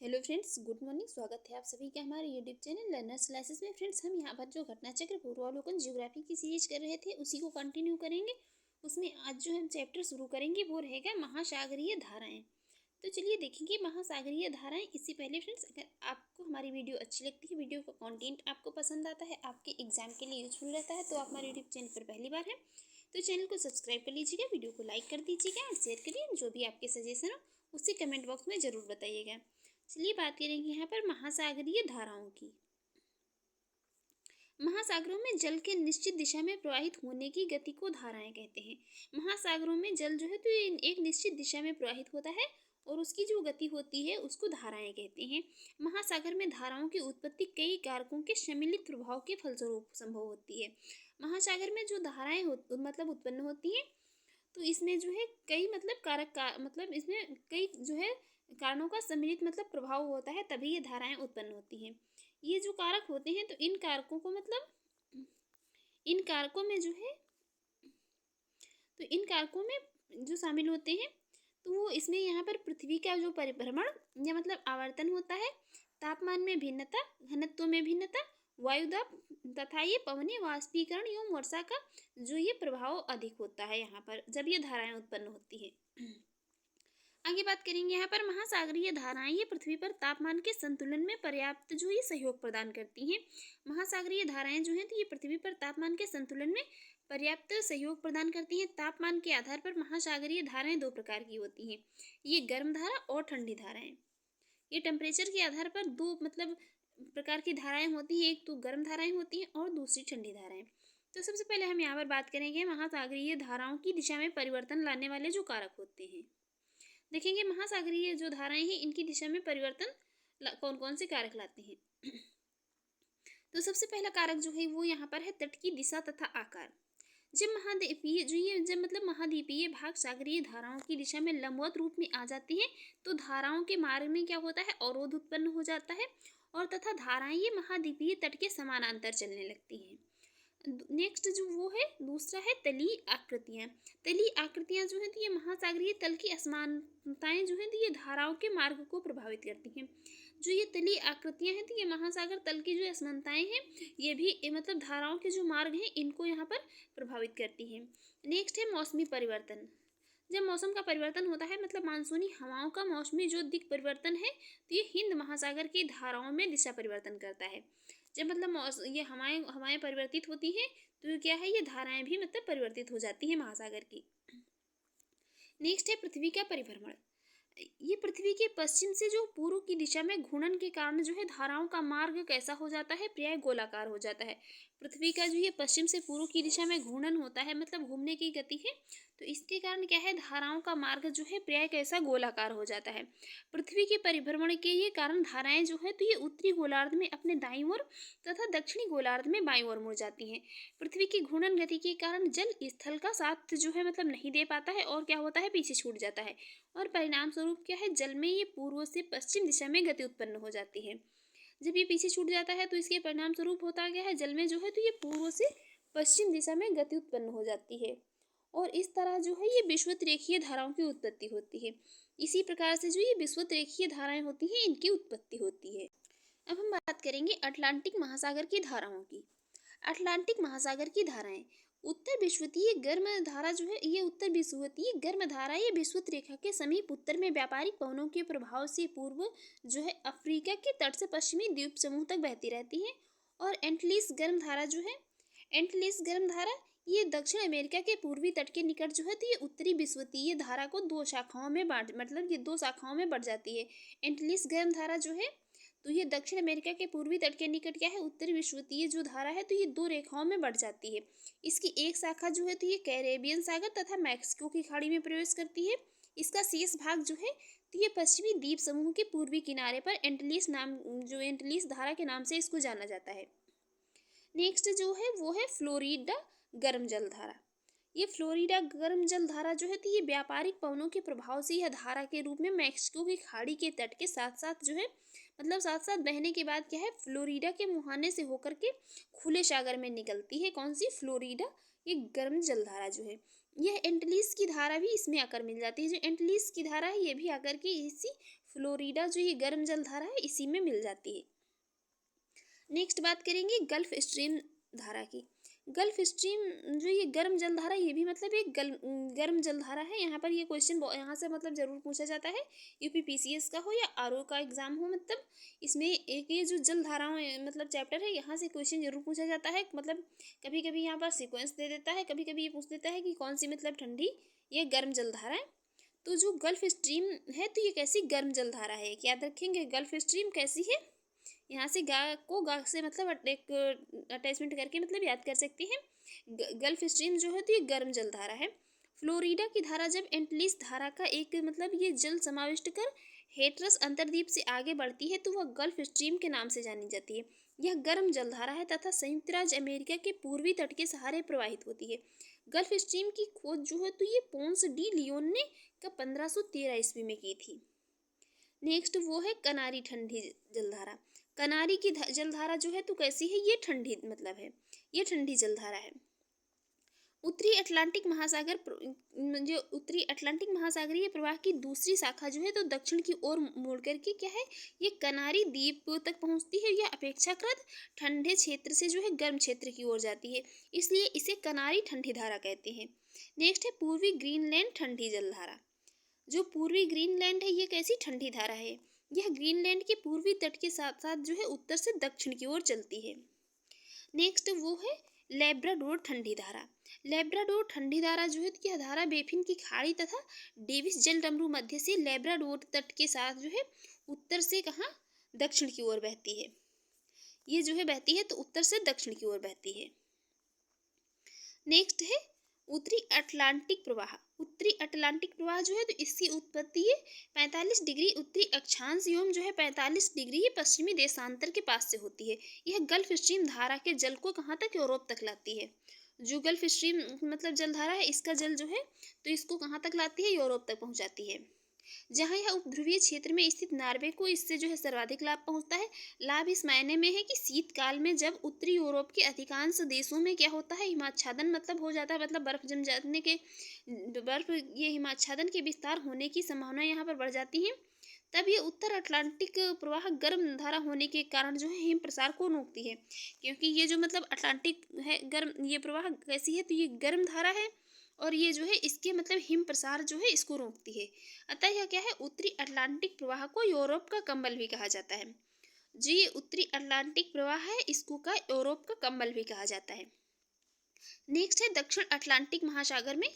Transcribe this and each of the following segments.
Hello friends, good morning. स्वागत है आप सभी का हमारे यूट्यूब चैनल लर्नर्स क्लासेस में। फ्रेंड्स, हम यहाँ पर जो घटना चक्र पूर्वावलोकन ज्योग्राफी की सीरीज कर रहे थे उसी को कंटिन्यू करेंगे। उसमें आज जो हम चैप्टर शुरू करेंगे वो रहेगा महासागरीय धाराएं। तो चलिए देखेंगे महासागरीय धाराएं। इससे पहले फ्रेंड्स, अगर आपको हमारी वीडियो अच्छी लगती है, वीडियो का कंटेंट आपको पसंद आता है, आपके एग्जाम के लिए यूजफुल रहता है, तो आप हमारे यूट्यूब चैनल पर पहली बार है तो चैनल को सब्सक्राइब कर लीजिएगा, वीडियो को लाइक कर दीजिएगा और शेयर करिए। जो भी आपके सजेशन हो उसे कमेंट बॉक्स में ज़रूर बताइएगा। चलिए बात करेंगे यहाँ पर महासागरीय धाराओं की। महासागरों में जल के निश्चित दिशा में प्रवाहित होने की गति को धाराएं कहते हैं। महासागरों में जल जो है तो एक निश्चित दिशा में प्रवाहित होता है और उसकी जो गति होती है उसको धाराएं कहते हैं। महासागर में धाराओं की उत्पत्ति कई कारकों के सम्मिलित प्रभाव के फलस्वरूप संभव होती है। महासागर में जो धाराएं मतलब उत्पन्न होती हैं, तो इसमें जो है कई मतलब कारक का मतलब इसमें कई जो है कारणों का सम्मिलित मतलब प्रभाव होता है, तभी ये धाराएं उत्पन्न होती हैं। ये जो कारक होते हैं तो इन कारकों को मतलब इन कारकों में जो है तो इन कारकों में जो शामिल होते हैं तो वो इसमें यहाँ पर पृथ्वी का जो परिभ्रमण या मतलब आवर्तन होता है, तापमान में भिन्नता, घनत्व में भिन्नता, वायुदाब तथा ये पवनी वाष्पीकरण एवं वर्षा का जो ये प्रभाव अधिक होता है यहाँ पर जब ये धाराएं उत्पन्न होती है। आगे बात करेंगे यहाँ पर महासागरीय धाराएं ये पृथ्वी पर तापमान के संतुलन में पर्याप्त जो ये सहयोग प्रदान करती हैं। महासागरीय धाराएं जो हैं तो ये पृथ्वी पर तापमान के संतुलन में पर्याप्त सहयोग प्रदान करती हैं। तापमान के आधार पर महासागरीय धाराएं दो प्रकार की होती हैं, ये गर्म धारा और ठंडी धाराएं। ये टेम्परेचर के आधार पर दो मतलब प्रकार की धाराएं होती हैं, एक तो गर्म धाराएं होती हैं और दूसरी ठंडी धाराएं। तो सबसे पहले हम यहाँ पर बात करेंगे महासागरीय धाराओं की दिशा में परिवर्तन लाने वाले जो कारक होते हैं। देखेंगे महासागरीय जो धाराएं हैं इनकी दिशा में परिवर्तन कौन कौन से कारक लाते हैं। तो सबसे पहला कारक जो है वो यहाँ पर है तट की दिशा तथा आकार। जब महाद्वीपीय भाग सागरीय धाराओं की दिशा में लंबवत रूप में आ जाते हैं तो धाराओं के मार्ग में क्या होता है, अवरोध उत्पन्न हो जाता है और तथा धाराएं ये महाद्वीपीय तट के समानांतर चलने लगती हैं। नेक्स्ट जो वो है दूसरा है तलीय आकृतियाँ। तलीय आकृतियाँ जो है तो ये महासागरीय तल की असमानताएं जो है तो ये धाराओं के मार्ग को प्रभावित करती हैं। जो ये तलीय आकृतियाँ हैं तो ये महासागर तल की जो असमानताएं हैं ये भी मतलब धाराओं के जो मार्ग हैं इनको यहाँ पर प्रभावित करती हैं। नेक्स्ट है मौसमी परिवर्तन। जब मौसम का परिवर्तन होता है मतलब मानसूनी हवाओं का मौसमी जो दिक परिवर्तन है तो ये हिंद महासागर की धाराओं में दिशा परिवर्तन करता है। जब मतलब ये हवाएं परिवर्तित होती हैं तो क्या है, ये धाराएं भी मतलब परिवर्तित हो जाती हैं महासागर की। नेक्स्ट है पृथ्वी का परिभ्रमण। ये पृथ्वी के पश्चिम से जो पूर्व की दिशा में घूर्णन के कारण जो है धाराओं का मार्ग कैसा हो जाता है, प्राय गोलाकार हो जाता है। पृथ्वी का जो ये पश्चिम से पूर्व की दिशा में घूर्णन होता है मतलब घूमने की गति है, तो इसके कारण क्या है धाराओं का मार्ग जो है प्राय कैसा गोलाकार हो जाता है। पृथ्वी के परिभ्रमण के ये कारण धाराएं जो है तो ये उत्तरी गोलार्ध में अपने दाईं ओर तथा दक्षिणी गोलार्ध में बाईं ओर मुड़ जाती हैं। पृथ्वी की घूर्णन गति के कारण जल स्थल का साथ जो है मतलब नहीं दे पाता है और क्या होता है, पीछे छूट जाता है और परिणाम स्वरूप क्या है, जल में ये पूर्व से पश्चिम दिशा में गति उत्पन्न हो जाती है। जब ये पीछे छूट जाता है तो इसके परिणाम स्वरूप होता क्या है, जल में जो है तो ये पूर्व से पश्चिम दिशा में गति उत्पन्न हो जाती है और इस तरह जो है ये विषुवत रेखीय धाराओं की उत्पत्ति होती है। इसी प्रकार से जो ये विषुवत रेखीय धाराएं होती हैं इनकी उत्पत्ति होती है। अब हम बात करेंगे अटलांटिक महासागर की धाराओं की। अटलांटिक महासागर की धाराएं उत्तर विषुवतीय गर्म धारा जो है ये उत्तर विषुवतीय गर्म धारा ये विषुवत रेखा के समीप उत्तर में व्यापारिक पवनों के प्रभाव से पूर्व जो है अफ्रीका के तट से पश्चिमी द्वीप समूह तक बहती रहती है। और एंटलिस गर्म धारा जो है, एंटलिस गर्म धारा ये दक्षिण अमेरिका के पूर्वी तट के निकट जो है तो ये उत्तरी विषुवतीय धारा को दो शाखाओं में बांट मतलब ये दो शाखाओं में बढ़ जाती है। एंटलिस गर्म धारा जो है तो ये दक्षिण अमेरिका के पूर्वी तट के निकट क्या है, उत्तरी विषुवतीय जो धारा है तो ये दो रेखाओं में बढ़ जाती है। इसकी एक शाखा जो है तो ये कैरेबियन सागर तथा मैक्सिको की खाड़ी में प्रवेश करती है। इसका शेष भाग जो है तो ये पश्चिमी द्वीप समूह के पूर्वी किनारे पर एंटलिस नाम जो एंटलिस धारा के नाम से इसको जाना जाता है। नेक्स्ट जो है वो है फ्लोरिडा गर्म जल धारा। ये फ्लोरिडा गर्म जल धारा जो है तो ये व्यापारिक पवनों के प्रभाव से यह धारा के रूप में मैक्सिको की खाड़ी के तट के साथ साथ जो है मतलब साथ साथ बहने के बाद क्या है, फ्लोरिडा के मुहाने से होकर के खुले सागर में निकलती है। कौन सी, फ्लोरिडा ये गर्म जल धारा जो है। यह एंटलिस की धारा भी इसमें आकर मिल जाती है। जो एंटलिस की धारा है ये भी आकर के इसी फ्लोरिडा जो ये गर्म जलधारा है इसी में मिल जाती है। नेक्स्ट बात करेंगे गल्फ स्ट्रीम धारा की। गल्फ स्ट्रीम जो ये गर्म जलधारा, ये भी मतलब एक गर्म जलधारा है। यहाँ पर ये क्वेश्चन यहाँ से मतलब ज़रूर पूछा जाता है, यूपीपीसीएस का हो या आरओ का एग्जाम हो, मतलब इसमें एक ये जो जलधाराएं मतलब चैप्टर है, यहाँ से क्वेश्चन जरूर पूछा जाता है। मतलब कभी कभी यहाँ पर सीक्वेंस दे देता है, कभी कभी ये पूछ देता है कि कौन सी मतलब ठंडी या गर्म जलधारा है। तो जो गल्फ स्ट्रीम है तो ये कैसी गर्म जलधारा है, याद रखेंगे गल्फ स्ट्रीम कैसी है। यहाँ से गा से मतलब एक अटैचमेंट करके मतलब याद कर सकते हैं। गल्फ स्ट्रीम जो है तो ये गर्म जलधारा है। फ्लोरिडा की धारा जब एंटलिस धारा का एक मतलब ये जल समाविष्ट कर हेटरस अंतरद्वीप से आगे बढ़ती है तो वह गल्फ स्ट्रीम के नाम से जानी जाती है। यह गर्म जलधारा है तथा संयुक्त राज्य अमेरिका के पूर्वी तट के सहारे प्रवाहित होती है। गल्फ स्ट्रीम की खोज जो है तो ये पोंस डी लियोन ने 1513 ईस्वी में की थी। नेक्स्ट वो है कनारी ठंडी जलधारा। कनारी की जलधारा जो है तो कैसी है, ये ठंडी मतलब है, ये ठंडी जलधारा है। उत्तरी अटलांटिक महासागर जो उत्तरी अटलांटिक महासागरीय प्रवाह की दूसरी शाखा जो है तो दक्षिण की ओर मुड़ करके क्या है, ये कनारी द्वीप तक पहुंचती है। यह अपेक्षाकृत ठंडे क्षेत्र से जो है गर्म क्षेत्र की ओर जाती है, इसलिए इसे कनारी ठंडी धारा कहते हैं। नेक्स्ट है पूर्वी ग्रीनलैंड ठंडी जलधारा। जो पूर्वी ग्रीनलैंड है ये कैसी ठंडी धारा है, यह ग्रीनलैंड के पूर्वी तट के साथ साथ जो है उत्तर से दक्षिण की ओर चलती है। नेक्स्ट वो है लेब्राडोर ठंडी धारा। लेब्राडोर ठंडी धारा जो है यह धारा बेफिन की खाड़ी तथा डेविस जलडमरू मध्य से लेब्राडोर तट के साथ जो है उत्तर से कहाँ, दक्षिण की ओर बहती है। ये जो है बहती है तो उत्तर से दक्षिण की ओर बहती है। नेक्स्ट है उत्तरी अटलांटिक प्रवाह। उत्तरी अटलांटिक प्रवाह जो है तो इसकी उत्पत्ति 45 डिग्री उत्तरी अक्षांश एवं जो है 45 डिग्री पश्चिमी देशांतर के पास से होती है। यह गल्फ स्ट्रीम धारा के जल को कहाँ तक, यूरोप तक लाती है। जो गल्फ स्ट्रीम मतलब जलधारा है इसका जल जो है तो इसको कहाँ तक लाती है, यूरोप तक पहुँचाती है। जहाँ यह उपध्रुवीय क्षेत्र में स्थित नार्वे को इससे जो है सर्वाधिक लाभ पहुंचता है। लाभ इस मायने में है कि शीतकाल में जब उत्तरी यूरोप के अधिकांश देशों में क्या होता है, हिमाच्छादन मतलब हो जाता है, मतलब बर्फ जम जाने के ये हिमाच्छादन के विस्तार होने की संभावना यहाँ पर बढ़ जाती है। तब ये उत्तर अटलांटिक प्रवाह गर्म धारा होने के कारण जो है हिम प्रसार को रोकती है, क्योंकि ये जो मतलब अटलांटिक है गर्म ये प्रवाह कैसी है तो ये गर्म धारा है और ये जो है इसके मतलब हिम प्रसार जो है इसको रोकती है। अतः यह क्या है, उत्तरी अटलांटिक प्रवाह को यूरोप का कंबल भी कहा जाता है। जो ये उत्तरी अटलांटिक प्रवाह है इसको का यूरोप का कंबल भी कहा जाता है। नेक्स्ट है दक्षिण अटलांटिक महासागर में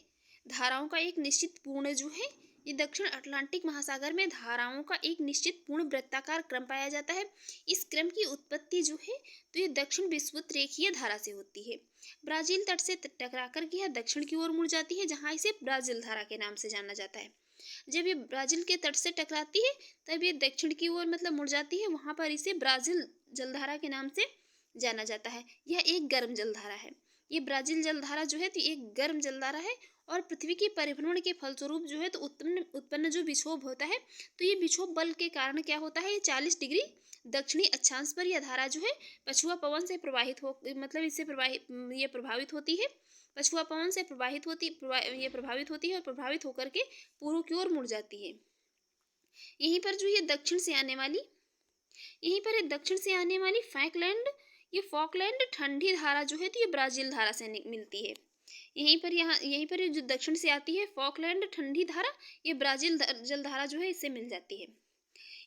धाराओं का एक निश्चित पूर्ण जो है, ये दक्षिण अटलांटिक महासागर में धाराओं का एक निश्चित पूर्ण वृत्ताकार क्रम पाया जाता है। इस क्रम की उत्पत्ति जो है तो ये दक्षिण विषुवत रेखीय धारा से होती है। ब्राजील तट से टकराकर यह दक्षिण की ओर मुड़ जाती है, जहाँ इसे ब्राजील धारा के नाम से जाना जाता है। जब ये ब्राजील के तट से टकराती है तब ये दक्षिण की ओर मतलब मुड़ जाती है, वहाँ पर इसे ब्राजील जलधारा के नाम से जाना जाता है। यह एक गर्म जलधारा है। ये ब्राजील जलधारा जो है तो एक गर्म जलधारा है और पृथ्वी के परिभ्रमण के फलस्वरूप जो है तो उत्पन्न जो विक्षोभ होता है तो ये विक्षोभ बल के कारण क्या होता है, ये 40 डिग्री दक्षिणी अक्षांश पर यह धारा जो है पछुआ पवन से प्रवाहित हो मतलब इससे प्रभावित होती है। पछुआ पवन से प्रभावित होती है और प्रभावित होकर के पूर्व की ओर मुड़ जाती है। यहीं पर जो ये दक्षिण से आने वाली फॉकलैंड ठंडी धारा जो है तो ये ब्राजील धारा से मिलती है। यहीं पर जो दक्षिण से आती है फॉकलैंड ठंडी धारा, ये ब्राजील जलधारा जो है इससे मिल जाती है।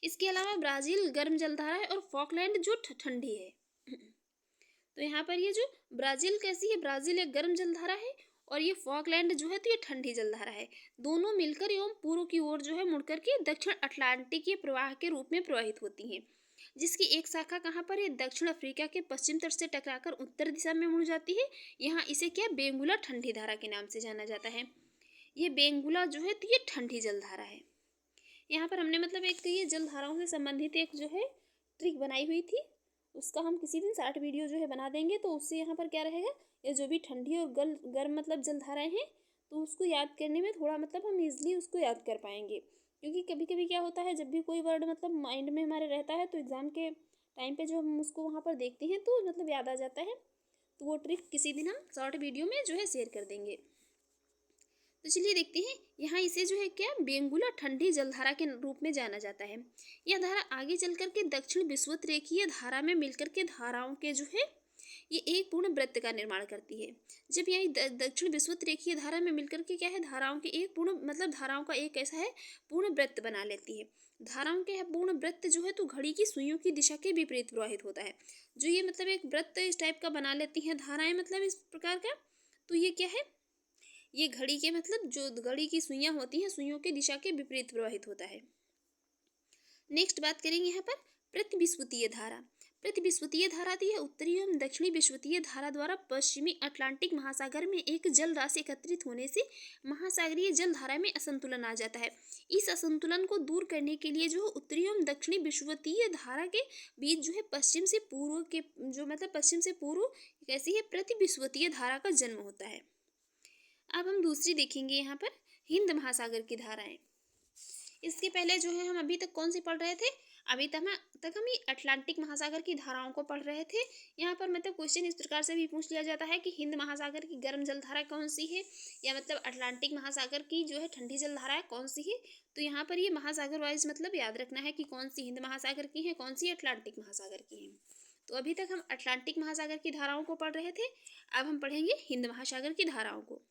इसके अलावा ब्राजील गर्म जलधारा है और फॉकलैंड जो ठंडी है। तो यहाँ पर ये जो ब्राजील कैसी है, ब्राजील एक गर्म जलधारा है और ये फॉकलैंड जो है तो ये ठंडी जलधारा है। दोनों मिलकर एवं पूर्व की ओर जो है मुड़कर के दक्षिण अटलांटिकीय प्रवाह के रूप में प्रवाहित होती हैं, जिसकी एक शाखा कहाँ पर है, दक्षिण अफ्रीका के पश्चिम तट से टकराकर उत्तर दिशा में मुड़ जाती है। यहाँ इसे क्या बेंगुला ठंडी धारा के नाम से जाना जाता है। ये बेंगुला जो है तो ये ठंडी जलधारा है। यहाँ पर हमने मतलब एक ये जलधाराओं से संबंधित एक जो है ट्रिक बनाई हुई थी, उसका हम किसी दिन शॉर्ट वीडियो जो है बना देंगे। तो उससे यहाँ पर क्या रहेगा, ये जो भी ठंडी और गर्म मतलब जलधाराएं हैं तो उसको याद करने में थोड़ा मतलब हम इजली उसको याद कर पाएंगे। क्योंकि कभी कभी क्या होता है, जब भी कोई वर्ड मतलब माइंड में हमारे रहता है तो एग्ज़ाम के टाइम पे जो हम उसको वहाँ पर देखते हैं तो मतलब याद आ जाता है। तो वो ट्रिक किसी दिन हम शॉर्ट वीडियो में जो है शेयर कर देंगे। तो चलिए देखते हैं, यहाँ इसे जो है क्या बेंगुला ठंडी जलधारा के रूप में जाना जाता है। यह धारा आगे चलकर के दक्षिण विषुवत-रेखीय धारा में मिलकर के धाराओं के जो है ये एक पूर्ण वृत्त का निर्माण करती है। जब यह दक्षिण विषुवत-रेखीय धारा में मिलकर के क्या है, धाराओं के एक पूर्ण मतलब धाराओं का एक ऐसा है पूर्ण वृत्त बना लेती है। धाराओं के यह पूर्ण वृत्त जो है तो घड़ी की सुइयों की दिशा के विपरीत प्रवाहित होता है। जो ये मतलब एक वृत्त इस टाइप का बना लेती हैं धाराएं, मतलब इस प्रकार का, तो ये क्या है, ये घड़ी के मतलब जो घड़ी की सुइयां होती हैं, सुइयों की दिशा के विपरीत प्रवाहित होता है। नेक्स्ट बात करेंगे यहाँ पर प्रतिविश्वतीय धारा। प्रतिविश्वतीय धारा तो यह उत्तरी एवं दक्षिणी विश्वतीय धारा द्वारा पश्चिमी अटलांटिक महासागर में एक जल राशि एकत्रित होने से महासागरीय जल धारा में असंतुलन आ जाता है। इस असंतुलन को दूर करने के लिए जो उत्तरी एवं दक्षिणी विश्वतीय धारा के बीच जो है पश्चिम से पूर्व के जो मतलब पश्चिम से पूर्व कैसी है प्रतिविश्वतीय धारा का जन्म होता है। अब हम दूसरी देखेंगे यहाँ पर हिंद महासागर की धाराएं। इसके पहले जो है हम अभी तक कौन सी पढ़ रहे थे, अभी तक हम ये अटलांटिक महासागर की धाराओं को पढ़ रहे थे। यहाँ पर मतलब क्वेश्चन इस प्रकार से भी पूछ लिया जाता है कि हिंद महासागर की गर्म जल धारा कौन सी है, या मतलब अटलांटिक महासागर की जो है ठंडी जल धारा कौन सी है। तो यहाँ पर ये महासागर वाइज मतलब याद रखना है कि कौन सी हिंद महासागर की है, कौन सी अटलांटिक महासागर की है। तो अभी तक हम अटलांटिक महासागर की धाराओं को पढ़ रहे थे, अब हम पढ़ेंगे हिंद महासागर की धाराओं को।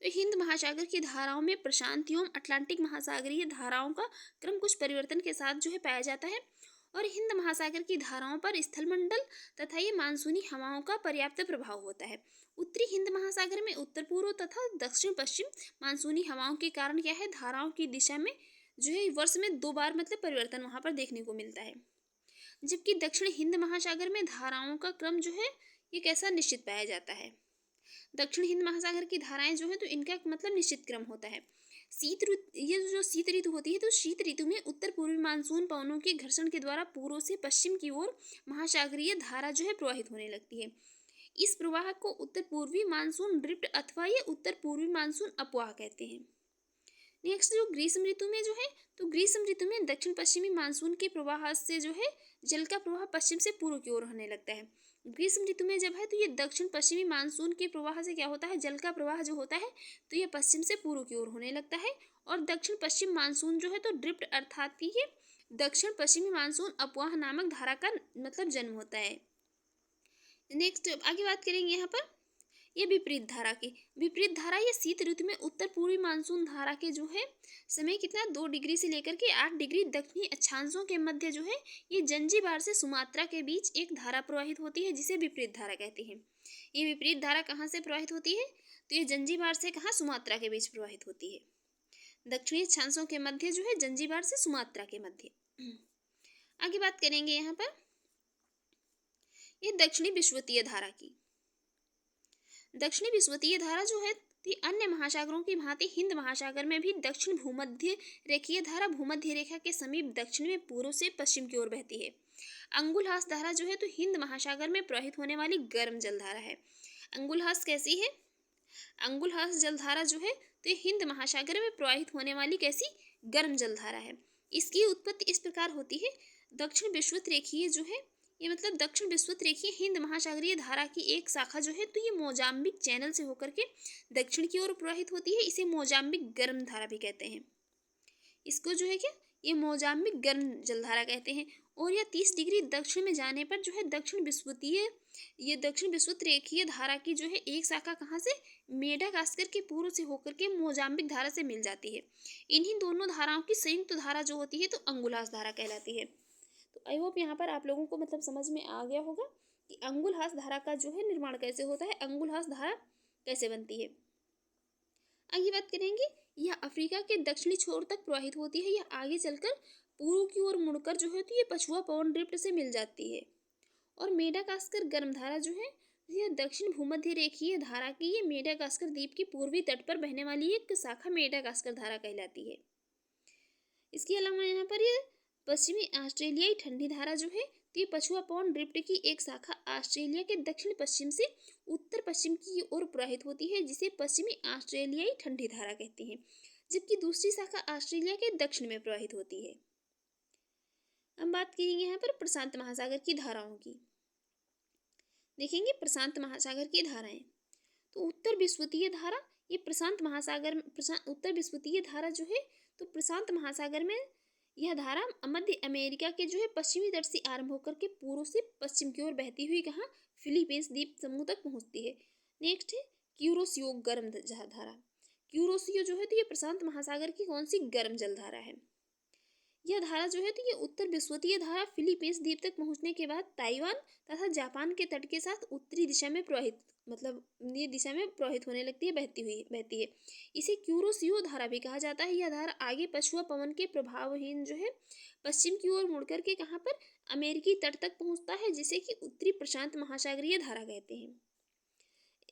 तो हिंद महासागर की धाराओं में प्रशांत एवं अटलांटिक महासागरीय धाराओं का क्रम कुछ परिवर्तन के साथ जो है पाया जाता है, और हिंद महासागर की धाराओं पर स्थलमंडल तथा ये मानसूनी हवाओं का पर्याप्त प्रभाव होता है। उत्तरी हिंद महासागर में उत्तर पूर्व तथा दक्षिण पश्चिम मानसूनी हवाओं के कारण क्या है, धाराओं की दिशा में जो है वर्ष में 2 बार मतलब परिवर्तन वहाँ पर देखने को मिलता है। जबकि दक्षिण हिंद महासागर में धाराओं का क्रम जो है ये कैसा निश्चित पाया जाता है। दक्षिण हिंद महासागर की धाराएं जो है तो इनका मतलब निश्चित क्रम होता है। शीत ऋतु, ये जो शीत ऋतु होती है तो शीत ऋतु में उत्तर पूर्वी मानसून पवनों के घर्षण के द्वारा पूर्व से पश्चिम की ओर महासागरीय धारा जो है प्रवाहित होने लगती है। इस प्रवाह को उत्तर पूर्वी मानसून ड्रिफ्ट अथवा ये उत्तर पूर्वी मानसून अपवाह कहते हैं। नेक्स्ट जो ग्रीष्म ऋतु में जो है तो ग्रीष्म ऋतु में दक्षिण पश्चिमी मानसून के प्रवाह से जो है जल का प्रवाह पश्चिम से पूर्व की ओर होने लगता है। ग्रीष्म ऋतु में जब है तो ये दक्षिण पश्चिमी मानसून के प्रवाह से क्या होता है, जल का प्रवाह जो होता है तो ये पश्चिम से पूर्व की ओर होने लगता है, और दक्षिण पश्चिम मानसून जो है तो ड्रिफ्ट अर्थात कि ये दक्षिण पश्चिमी मानसून अपवाह नामक धारा का मतलब जन्म होता है। नेक्स्ट आगे बात करेंगे यहाँ पर ये विपरीत धारा की। विपरीत धारा ये शीत ऋतु में उत्तर पूर्वी मानसून धारा के जो है समय कितना 2 डिग्री से लेकर के 8 डिग्री दक्षिणी अक्षांशों के मध्य जो है ये जंजीबार से सुमात्रा के बीच एक धारा प्रवाहित होती है जिसे विपरीत धारा कहते हैं। ये विपरीत धारा कहाँ से प्रवाहित होती है, तो ये जंजीबार से कहाँ, सुमात्रा के बीच प्रवाहित होती है। दक्षिणी अक्षांशों के मध्य जो है जंजीबार से सुमात्रा के मध्य। आगे बात करेंगे यहाँ पर ये दक्षिणी विषुवतीय धारा की। दक्षिणी विषुवतीय धारा जो है अन्य महासागरों की भांति हिंद महासागर में भी दक्षिण भूमध्य रेखीय धारा भूमध्य रेखा के समीप दक्षिण में पूर्व से पश्चिम की ओर बहती है। अंगुलहास धारा जो है तो हिंद महासागर में प्रवाहित होने वाली गर्म जलधारा है। अंगुलहास कैसी है, अंगुलहास जलधारा जो है तो हिंद महासागर में प्रवाहित होने वाली कैसी गर्म जलधारा है। इसकी उत्पत्ति इस प्रकार होती है, दक्षिण विषुवत रेखीय जो है ये मतलब दक्षिण विषुवत रेखीय हिंद महासागरीय धारा की एक शाखा जो है तो ये मोजाम्बिक चैनल से होकर के दक्षिण की ओर प्रवाहित होती है। इसे मोजाम्बिक गर्म धारा भी कहते हैं। इसको जो है क्या, ये मोजाम्बिक गर्म जलधारा कहते हैं। और यह 30 डिग्री दक्षिण में जाने पर जो है दक्षिण विषुवत रेखीय धारा की जो है एक शाखा कहाँ से, मेडागास्कर के पूर्व से होकर के मोजाम्बिक धारा से मिल जाती है। इन्हीं दोनों धाराओं की संयुक्त धारा जो होती है तो अंगुलहास धारा कहलाती है। तो आई होप यहाँ पर आप लोगों को मतलब समझ में आ गया होगा कि अंगुलहास धारा का जो है निर्माण कैसे होता है, अंगुलहास धारा कैसे बनती है। आगे बात करेंगे, यह अफ्रीका के दक्षिणी छोर तक प्रवाहित होती है। यह आगे चलकर पूर्व की ओर मुड़कर जो है तो ये पछुआ पवन ड्रिफ्ट से मिल जाती है। और मेडागास्कर गर्म धारा जो है यह दक्षिण भूमध्य रेखीय धारा की ये मेडागास्कर द्वीप के पूर्वी तट पर बहने वाली एक शाखा मेडागास्कर धारा कहलाती है। इसके अलावा यहाँ पर ये पश्चिमी ऑस्ट्रेलियाई ठंडी धारा जो है तो ये पछुआ पवन ड्रिफ्ट की एक शाखा ऑस्ट्रेलिया के दक्षिण पश्चिम से उत्तर पश्चिम की ओर प्रवाहित होती है जिसे पश्चिमी ऑस्ट्रेलियाई ठंडी धारा कहते हैं, जबकि दूसरी शाखा ऑस्ट्रेलिया के दक्षिण में प्रवाहित होती है। हम बात करेंगे यहाँ पर प्रशांत महासागर की धाराओं की। देखेंगे प्रशांत महासागर की धाराएं, तो उत्तर विषुवतीय धारा ये प्रशांत महासागर में उत्तर विश्वतीय धारा जो है तो प्रशांत महासागर में यह धारा मध्य अमेरिका के जो है पश्चिमी तट से आरंभ होकर के पूर्व से पश्चिम की ओर बहती हुई कहाँ फिलीपींस द्वीप समूह तक पहुंचती है। नेक्स्ट है क्यूरोसियो गर्म धारा। क्यूरोसियो जो है तो ये प्रशांत महासागर की कौन सी गर्म जल धारा है। यह धारा जो है तो ये उत्तर विश्वतीय धारा फिलीपींस द्वीप तक पहुंचने के बाद ताइवान तथा जापान के तट के साथ उत्तरी दिशा में प्रवाहित ये दिशा में प्रवाहित होने लगती है, बहती है। इसे क्यूरोसियो धारा भी कहा जाता है। यह धारा आगे पछुआ पवन के प्रभावहीन जो है पश्चिम की ओर मुड़कर के कहाँ पर अमेरिकी तट तक पहुंचता है, जिसे कि उत्तरी प्रशांत महासागरीय धारा कहते हैं।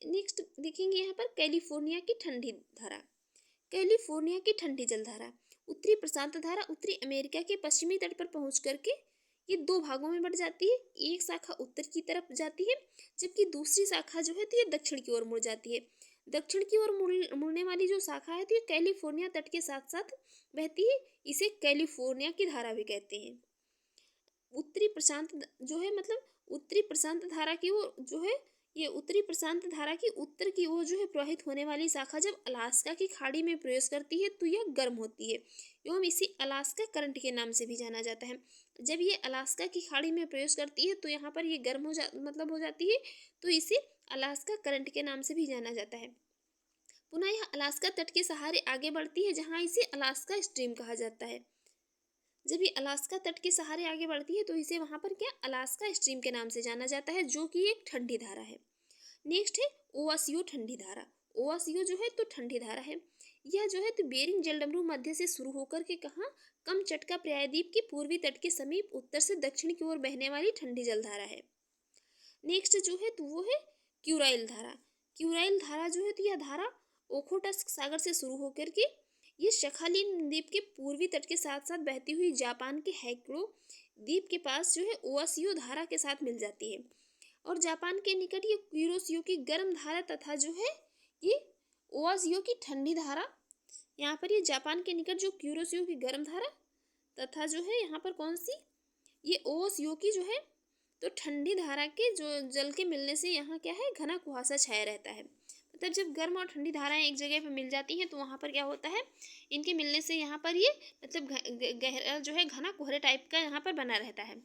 नेक्स्ट देखेंगे यहाँ पर कैलिफोर्निया की ठंडी धारा। कैलिफोर्निया की ठंडी जल धारा उत्तरी प्रशांत धारा उत्तरी अमेरिका के पश्चिमी तट पर पहुंच करके ये दो भागों में बढ़ जाती है। एक शाखा उत्तर की तरफ जाती है, जबकि दूसरी शाखा जो है तो ये दक्षिण की ओर मुड़ जाती है। दक्षिण की ओर मुड़ने वाली जो शाखा है तो ये कैलिफोर्निया तट के साथ साथ बहती है। इसे कैलिफोर्निया की धारा भी कहते हैं। उत्तरी प्रशांत जो है उत्तरी प्रशांत धारा की ओर जो है ये उत्तरी प्रशांत धारा की उत्तर की ओर जो है प्रवाहित होने वाली शाखा जब अलास्का की खाड़ी में प्रवेश करती है तो यह गर्म होती है एवं इसे अलास्का करंट के नाम से भी जाना जाता है। जब ये अलास्का की खाड़ी में प्रवेश करती है तो यहाँ पर ये गर्म हो जाती है, तो इसे अलास्का करंट के नाम से भी जाना जाता है। पुनः यह अलास्का तट के सहारे आगे बढ़ती है, जहाँ इसे अलास्का स्ट्रीम कहा जाता है। जब ये अलास्का तट के सहारे आगे बढ़ती है तो इसे वहाँ पर क्या अलास्का स्ट्रीम के नाम से जाना जाता है, जो कि एक ठंडी धारा है। नेक्स्ट है ओवासियो ठंडी धारा। ओवासियो जो है तो ठंडी धारा है। यह जो है तो बेरिंग जलडमरू मध्य से शुरू होकर के कहाँ कमचटका प्रायद्वीप के पूर्वी तट के समीप उत्तर से दक्षिण की ओर बहने वाली ठंडी जलधारा है। नेक्स्ट जो है तो वो है क्यूराइल धारा। क्यूराइल धारा जो है तो यह धारा ओखोटस्क सागर से शुरू होकर के ये शखालिन द्वीप के पूर्वी तट के साथ साथ बहती हुई जापान के हैक्रो द्वीप के पास जो है ओवासियो धारा के साथ मिल जाती है, और जापान के निकट ये क्यूरोसियो की गर्म धारा तथा जो है ये ओवासियो की ठंडी धारा। यहाँ पर ये जापान के निकट जो क्यूरोसियो की गर्म धारा तथा जो है यहाँ पर कौन सी ये ओवासियो की जो है तो ठंडी धारा के जो जल के मिलने से यहाँ क्या है घना कुहासा छाया रहता है। मतलब जब गर्म और ठंडी धाराएं एक जगह पर मिल जाती हैं तो वहाँ पर क्या होता है, इनके मिलने से यहाँ पर ये गहरा जो है घना कोहरे टाइप का यहाँ पर बना रहता है।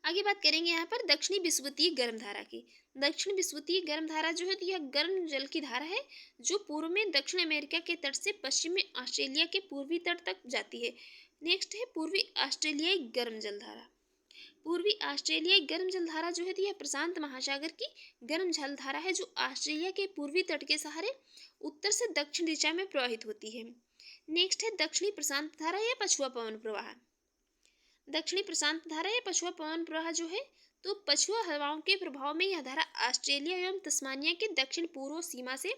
आगे बात करेंगे यहाँ पर दक्षिणी विषुवतीय गर्म धारा की। दक्षिण विषुवतीय गर्म धारा जो है तो यह गर्म जल की धारा है जो पूर्व में दक्षिण अमेरिका के तट से पश्चिम में ऑस्ट्रेलिया के पूर्वी तट तक जाती है। नेक्स्ट है पूर्वी ऑस्ट्रेलियाई गर्म जल धारा। पूर्वी ऑस्ट्रेलियाई गर्म जल धारा जो है तो यह प्रशांत महासागर की गर्म जल धारा है जो ऑस्ट्रेलिया के पूर्वी तट के सहारे उत्तर से दक्षिण दिशा में प्रवाहित होती है। नेक्स्ट है दक्षिणी प्रशांत धारा या पछुआ पवन प्रवाह। दक्षिणी प्रशांत धारा या पछुआ पवन प्रवाह जो है तो पछुआ हवाओं के प्रभाव में यह धारा ऑस्ट्रेलिया एवं तस्मानिया के दक्षिण पूर्व सीमा से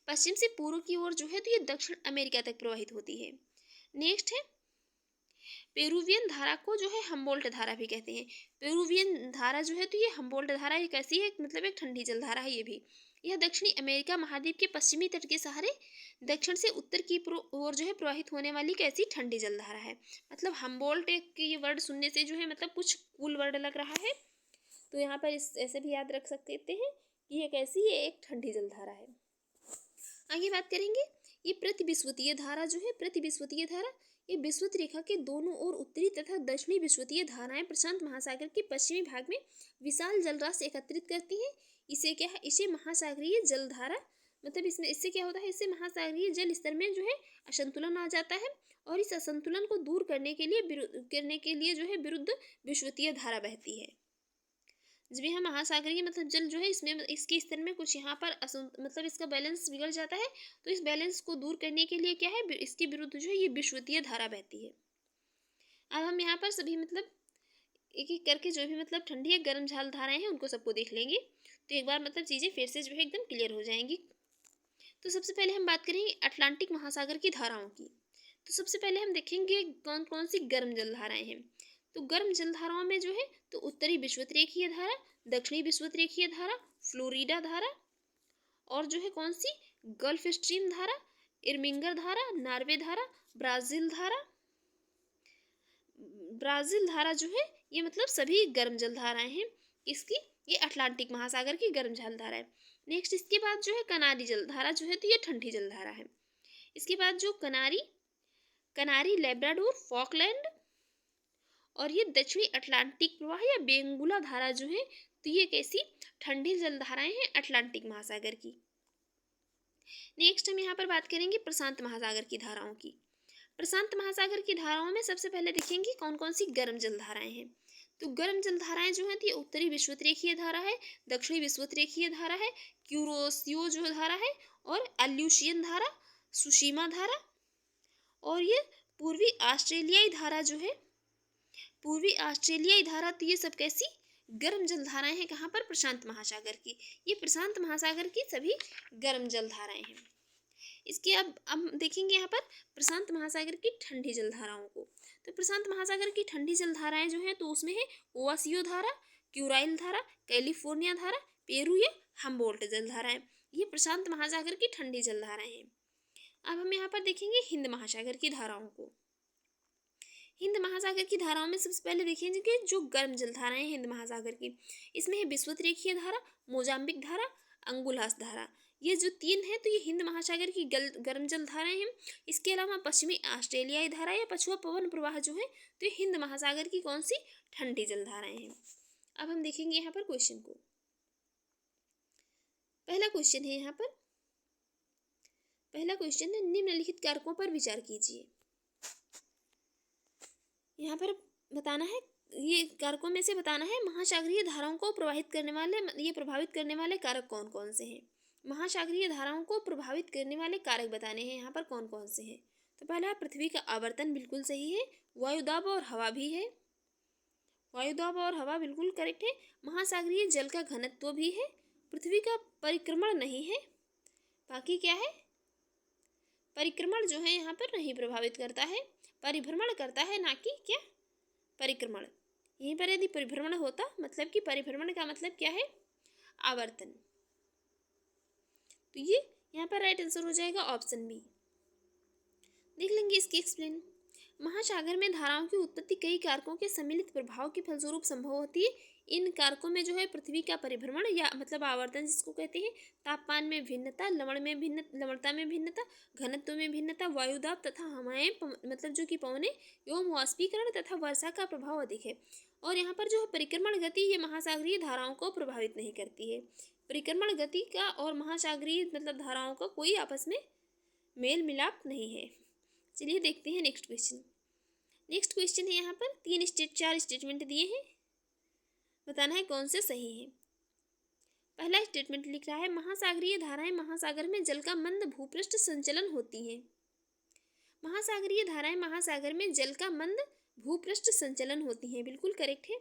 पश्चिम से पूर्व की ओर जो है तो ये दक्षिण अमेरिका तक प्रवाहित होती है। नेक्स्ट है पेरुवियन धारा को जो है हम्बोल्ट धारा भी कहते हैं। पेरुवियन धारा जो है तो ये हम्बोल्ट धारा एक ऐसी है एक ठंडी जल धारा है। ये भी यह दक्षिणी अमेरिका महाद्वीप के पश्चिमी तट के सहारे दक्षिण से उत्तर की ओर जो है प्रवाहित होने वाली एक ऐसी ठंडी जल धारा है। मतलब हम्बोल्ट एक ये वर्ड सुनने से जो है कुछ कूल वर्ड लग रहा है, तो यहाँ पर इस ऐसे भी याद रख सकते हैं कि ये कैसी है एक ठंडी जल धारा है। आगे बात करेंगे ये प्रतिविषुवतीय धारा जो है। प्रतिविषुवतीय धारा ये विषुवत रेखा के दोनों ओर उत्तरी तथा दक्षिणी विषुवतीय धाराएं प्रशांत महासागर के पश्चिमी भाग में विशाल जलराशि एकत्रित करती है। इसे क्या है, इसे महासागरीय जलधारा इससे क्या होता है, इससे महासागरीय जल स्तर में जो है असंतुलन आ जाता है और इस असंतुलन को दूर करने के लिए जो है विरुद्ध विषुवतीय धारा बहती है। जब यहाँ महासागरीय जल जो है इसमें इसके स्तर में कुछ यहाँ पर इसका बैलेंस बिगड़ जाता है, तो इस बैलेंस को दूर करने के लिए क्या है इसके विरुद्ध जो है ये विषुवतीय धारा बहती है। अब हम यहाँ पर सभी एक एक करके जो भी ठंडी या गर्म जल धाराएं हैं उनको सबको देख लेंगे, तो एक बार चीज़ें फिर से जो है एकदम क्लियर हो जाएंगी। तो सबसे पहले हम बात करेंगे अटलांटिक महासागर की धाराओं की। तो सबसे पहले हम देखेंगे कौन कौन सी गर्म जल धाराएं हैं। तो गर्म जल धाराओं में जो है तो उत्तरी विषुवतरेखीय धारा, दक्षिणी विषुवतरेखीय धारा, फ्लोरिडा धारा, और जो है कौन सी गल्फ स्ट्रीम धारा, इर्मिंगर धारा, नॉर्वे धारा, ब्राज़ील धारा। ब्राज़ील धारा जो है ये सभी गर्म जल धाराएं हैं। इसकी ये अटलांटिक महासागर की गर्म जल धारा है। नेक्स्ट इसके बाद जो है कनारी जलधारा जो है, तो ये ठंडी जलधारा है। इसके बाद जो कनारी लैब्राडोर, फॉकलैंड और ये दक्षिणी अटलांटिक प्रवाह या बेंगुला धारा जो है, तो ये कैसी ठंडी जलधाराएं हैं अटलांटिक महासागर की। नेक्स्ट हम यहाँ पर बात करेंगे प्रशांत महासागर की धाराओं की। प्रशांत महासागर की धाराओं में सबसे पहले देखेंगे कौन कौन सी गर्म जलधाराएं हैं। तो गर्म जलधाराएं जो हैं, तो ये उत्तरी विषुवतरेखीय धारा है, दक्षिणी विषुवतरेखीय धारा है, क्यूरोसियो जो धारा है, और एल्यूशियन धारा, सुशीमा धारा, और ये पूर्वी ऑस्ट्रेलियाई धारा जो है, पूर्वी ऑस्ट्रेलियाई धारा। तो ये सब कैसी गर्म जलधाराएं हैं, कहाँ पर, प्रशांत महासागर की। ये प्रशांत महासागर की सभी गर्म जलधाराएं हैं। इसके अब हम देखेंगे यहाँ पर प्रशांत महासागर की ठंडी जलधाराओं को। तो प्रशांत महासागर की ठंडी जलधाराएं जो हैं, तो उसमें है ओवासियो धारा, क्यूराइल धारा, कैलिफोर्निया धारा, पेरू या हम्बोल्ट जलधाराएं। ये प्रशांत महासागर की ठंडी जलधाराएं हैं। अब हम यहाँ पर देखेंगे हिंद महासागर की धाराओं को। हिंद महासागर की धाराओं में सबसे पहले देखेंगे कि जो गर्म जलधाराएं हैं हिंद महासागर की, इसमें है विषुवतरेखीय धारा, मोजाम्बिक धारा, अंगुलास धारा। ये जो तीन है, तो ये हिंद महासागर की गर्म जलधाराएं हैं। इसके अलावा पश्चिमी ऑस्ट्रेलियाई धारा या पछुआ पवन प्रवाह जो है, तो ये हिंद महासागर की कौन सी ठंडी जलधाराएं हैं। अब हम देखेंगे यहाँ पर क्वेश्चन को। पहला क्वेश्चन है यहाँ पर, पहला क्वेश्चन है निम्नलिखित कारकों पर विचार कीजिए। यहाँ पर बताना है, ये कारकों में से बताना है महासागरीय धाराओं को प्रभावित करने वाले कारक कौन कौन से हैं। महासागरीय धाराओं को प्रभावित करने वाले कारक बताने हैं यहाँ पर कौन कौन से हैं। तो पहला पृथ्वी का आवर्तन बिल्कुल सही है, वायुदाब और हवा भी है, वायुदाब और हवा बिल्कुल करेक्ट है। महासागरीय जल का घनत्व भी है, पृथ्वी का परिक्रमण नहीं है। बाकी क्या है, परिक्रमण जो है यहाँ पर नहीं प्रभावित करता है, परिभ्रमण करता है, ना कि क्या परिक्रमण। यहीं पर यदि परिभ्रमण होता, मतलब कि परिभ्रमण का मतलब क्या है, आवर्तन। तो ये यहाँ पर राइट आंसर हो जाएगा ऑप्शन बी। देख लेंगे इसकी एक्सप्लेन। महासागर में धाराओं की उत्पत्ति कई कारकों के सम्मिलित प्रभाव के फलस्वरूप संभव होती है। इन कारकों में जो है पृथ्वी का परिभ्रमण या मतलब आवर्तन जिसको कहते हैं, तापमान में भिन्नता, लवणता में भिन्नता, घनत्व में भिन्नता, वायुदाब तथा हवाएं मतलब जो कि पवनें एवं वाष्पीकरण तथा वर्षा का प्रभाव अधिक है। और यहाँ पर जो है परिक्रमण गति ये महासागरीय धाराओं को प्रभावित नहीं करती है। परिक्रमण गति का और महासागरीय मतलब धाराओं का कोई आपस में मेल मिलाप नहीं है। चलिए देखते हैं नेक्स्ट क्वेश्चन। नेक्स्ट क्वेश्चन है यहाँ पर चार स्टेटमेंट दिए हैं, बताना है कौन से सही हैं। पहला स्टेटमेंट लिख रहा है महासागरीय धाराएं महासागर में जल का मंद भूपृष्ठ संचलन होती हैं। महासागरीय धाराएं महासागर में जल का मंद भूपृष्ठ संचलन होती हैं, बिल्कुल करेक्ट है।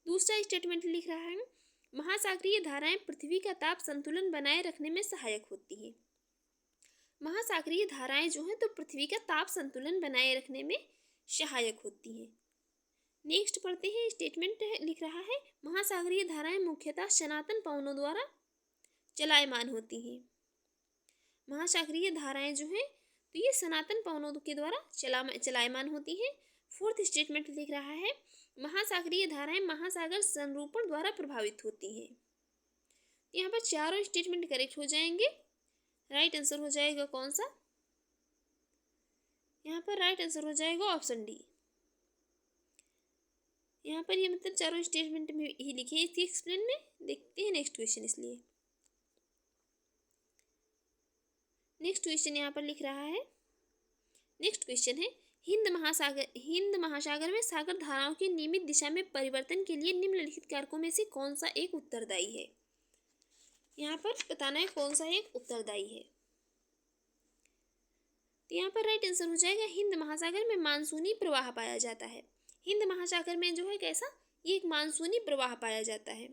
दूसरा स्टेटमेंट लिख रहा है महासागरीय धाराएं पृथ्वी का ताप संतुलन बनाए रखने में सहायक होती हैं। महासागरीय धाराएं जो हैं तो पृथ्वी का ताप संतुलन बनाए रखने में सहायक होती हैं। नेक्स्ट पढ़ते हैं, स्टेटमेंट लिख रहा है महासागरीय धाराएं मुख्यतः सनातन पवनों द्वारा चलायमान होती हैं। महासागरीय धाराएं जो हैं तो ये सनातन पवनों के द्वारा चलायमान होती हैं। फोर्थ स्टेटमेंट लिख रहा है महासागरीय धाराएं महासागर संरूपण द्वारा प्रभावित होती हैं। यहाँ पर चारों स्टेटमेंट करेक्ट हो जाएंगे। राइट आंसर हो जाएगा कौन सा, यहाँ पर राइट आंसर हो जाएगा ऑप्शन डी। यहाँ पर ये मतलब चारों स्टेटमेंट में ही लिखे हैं। इसकी एक्सप्लेन में देखते हैं नेक्स्ट क्वेश्चन। इसलिए नेक्स्ट क्वेश्चन यहाँ पर लिख रहा है, नेक्स्ट क्वेश्चन है हिंद महासागर में सागर धाराओं की नियमित दिशा में परिवर्तन के लिए निम्नलिखित कारकों में से कौन सा एक उत्तरदायी है। यहाँ पर बताना है कौन सा एक उत्तरदायी है। तो यहाँ पर राइट आंसर हो जाएगा हिंद महासागर में मानसूनी प्रवाह पाया जाता है। हिंद महासागर में जो है कैसा, ये एक मानसूनी प्रवाह पाया जाता है।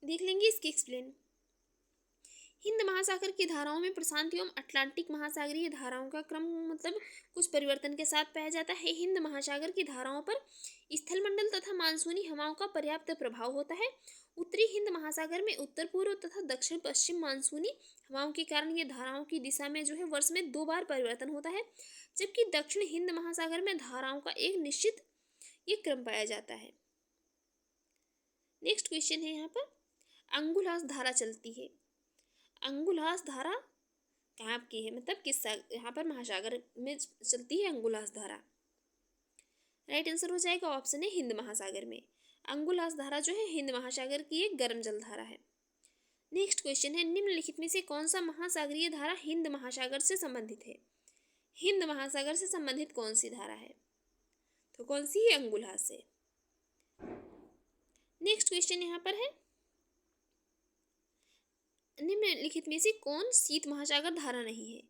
देख लेंगे इसकी एक्सप्लेन। हिंद महासागर की धाराओं में प्रशांत एवं अटलांटिक महासागरीय धाराओं का क्रम मतलब कुछ परिवर्तन के साथ पाया जाता है। हिंद महासागर की धाराओं पर स्थलमंडल तथा मानसूनी हवाओं का पर्याप्त प्रभाव होता है। उत्तरी हिंद महासागर में उत्तर पूर्व तथा दक्षिण पश्चिम मानसूनी हवाओं के कारण ये धाराओं की दिशा में जो है वर्ष में 2 बार परिवर्तन होता है, जबकि दक्षिण हिंद महासागर में धाराओं का एक निश्चित ये क्रम पाया जाता है। नेक्स्ट क्वेश्चन है यहाँ पर अंगुलास धारा चलती है। अंगुलास धारा कहाँ की है, मतलब किस यहाँ पर महासागर में चलती है अंगुलास धारा। राइट आंसर हो जाएगा ऑप्शन है हिंद महासागर में। अंगुलास धारा जो है हिंद महासागर की एक गर्म जल धारा है। नेक्स्ट क्वेश्चन है, निम्नलिखित में से कौन सा महासागरीय धारा हिंद महासागर से संबंधित है। हिंद महासागर से संबंधित कौन सी धारा है, तो कौन सी है, अंगुलास से। नेक्स्ट क्वेश्चन यहाँ पर है, निम्नलिखित में से कौन शीत महासागर धारा नहीं है।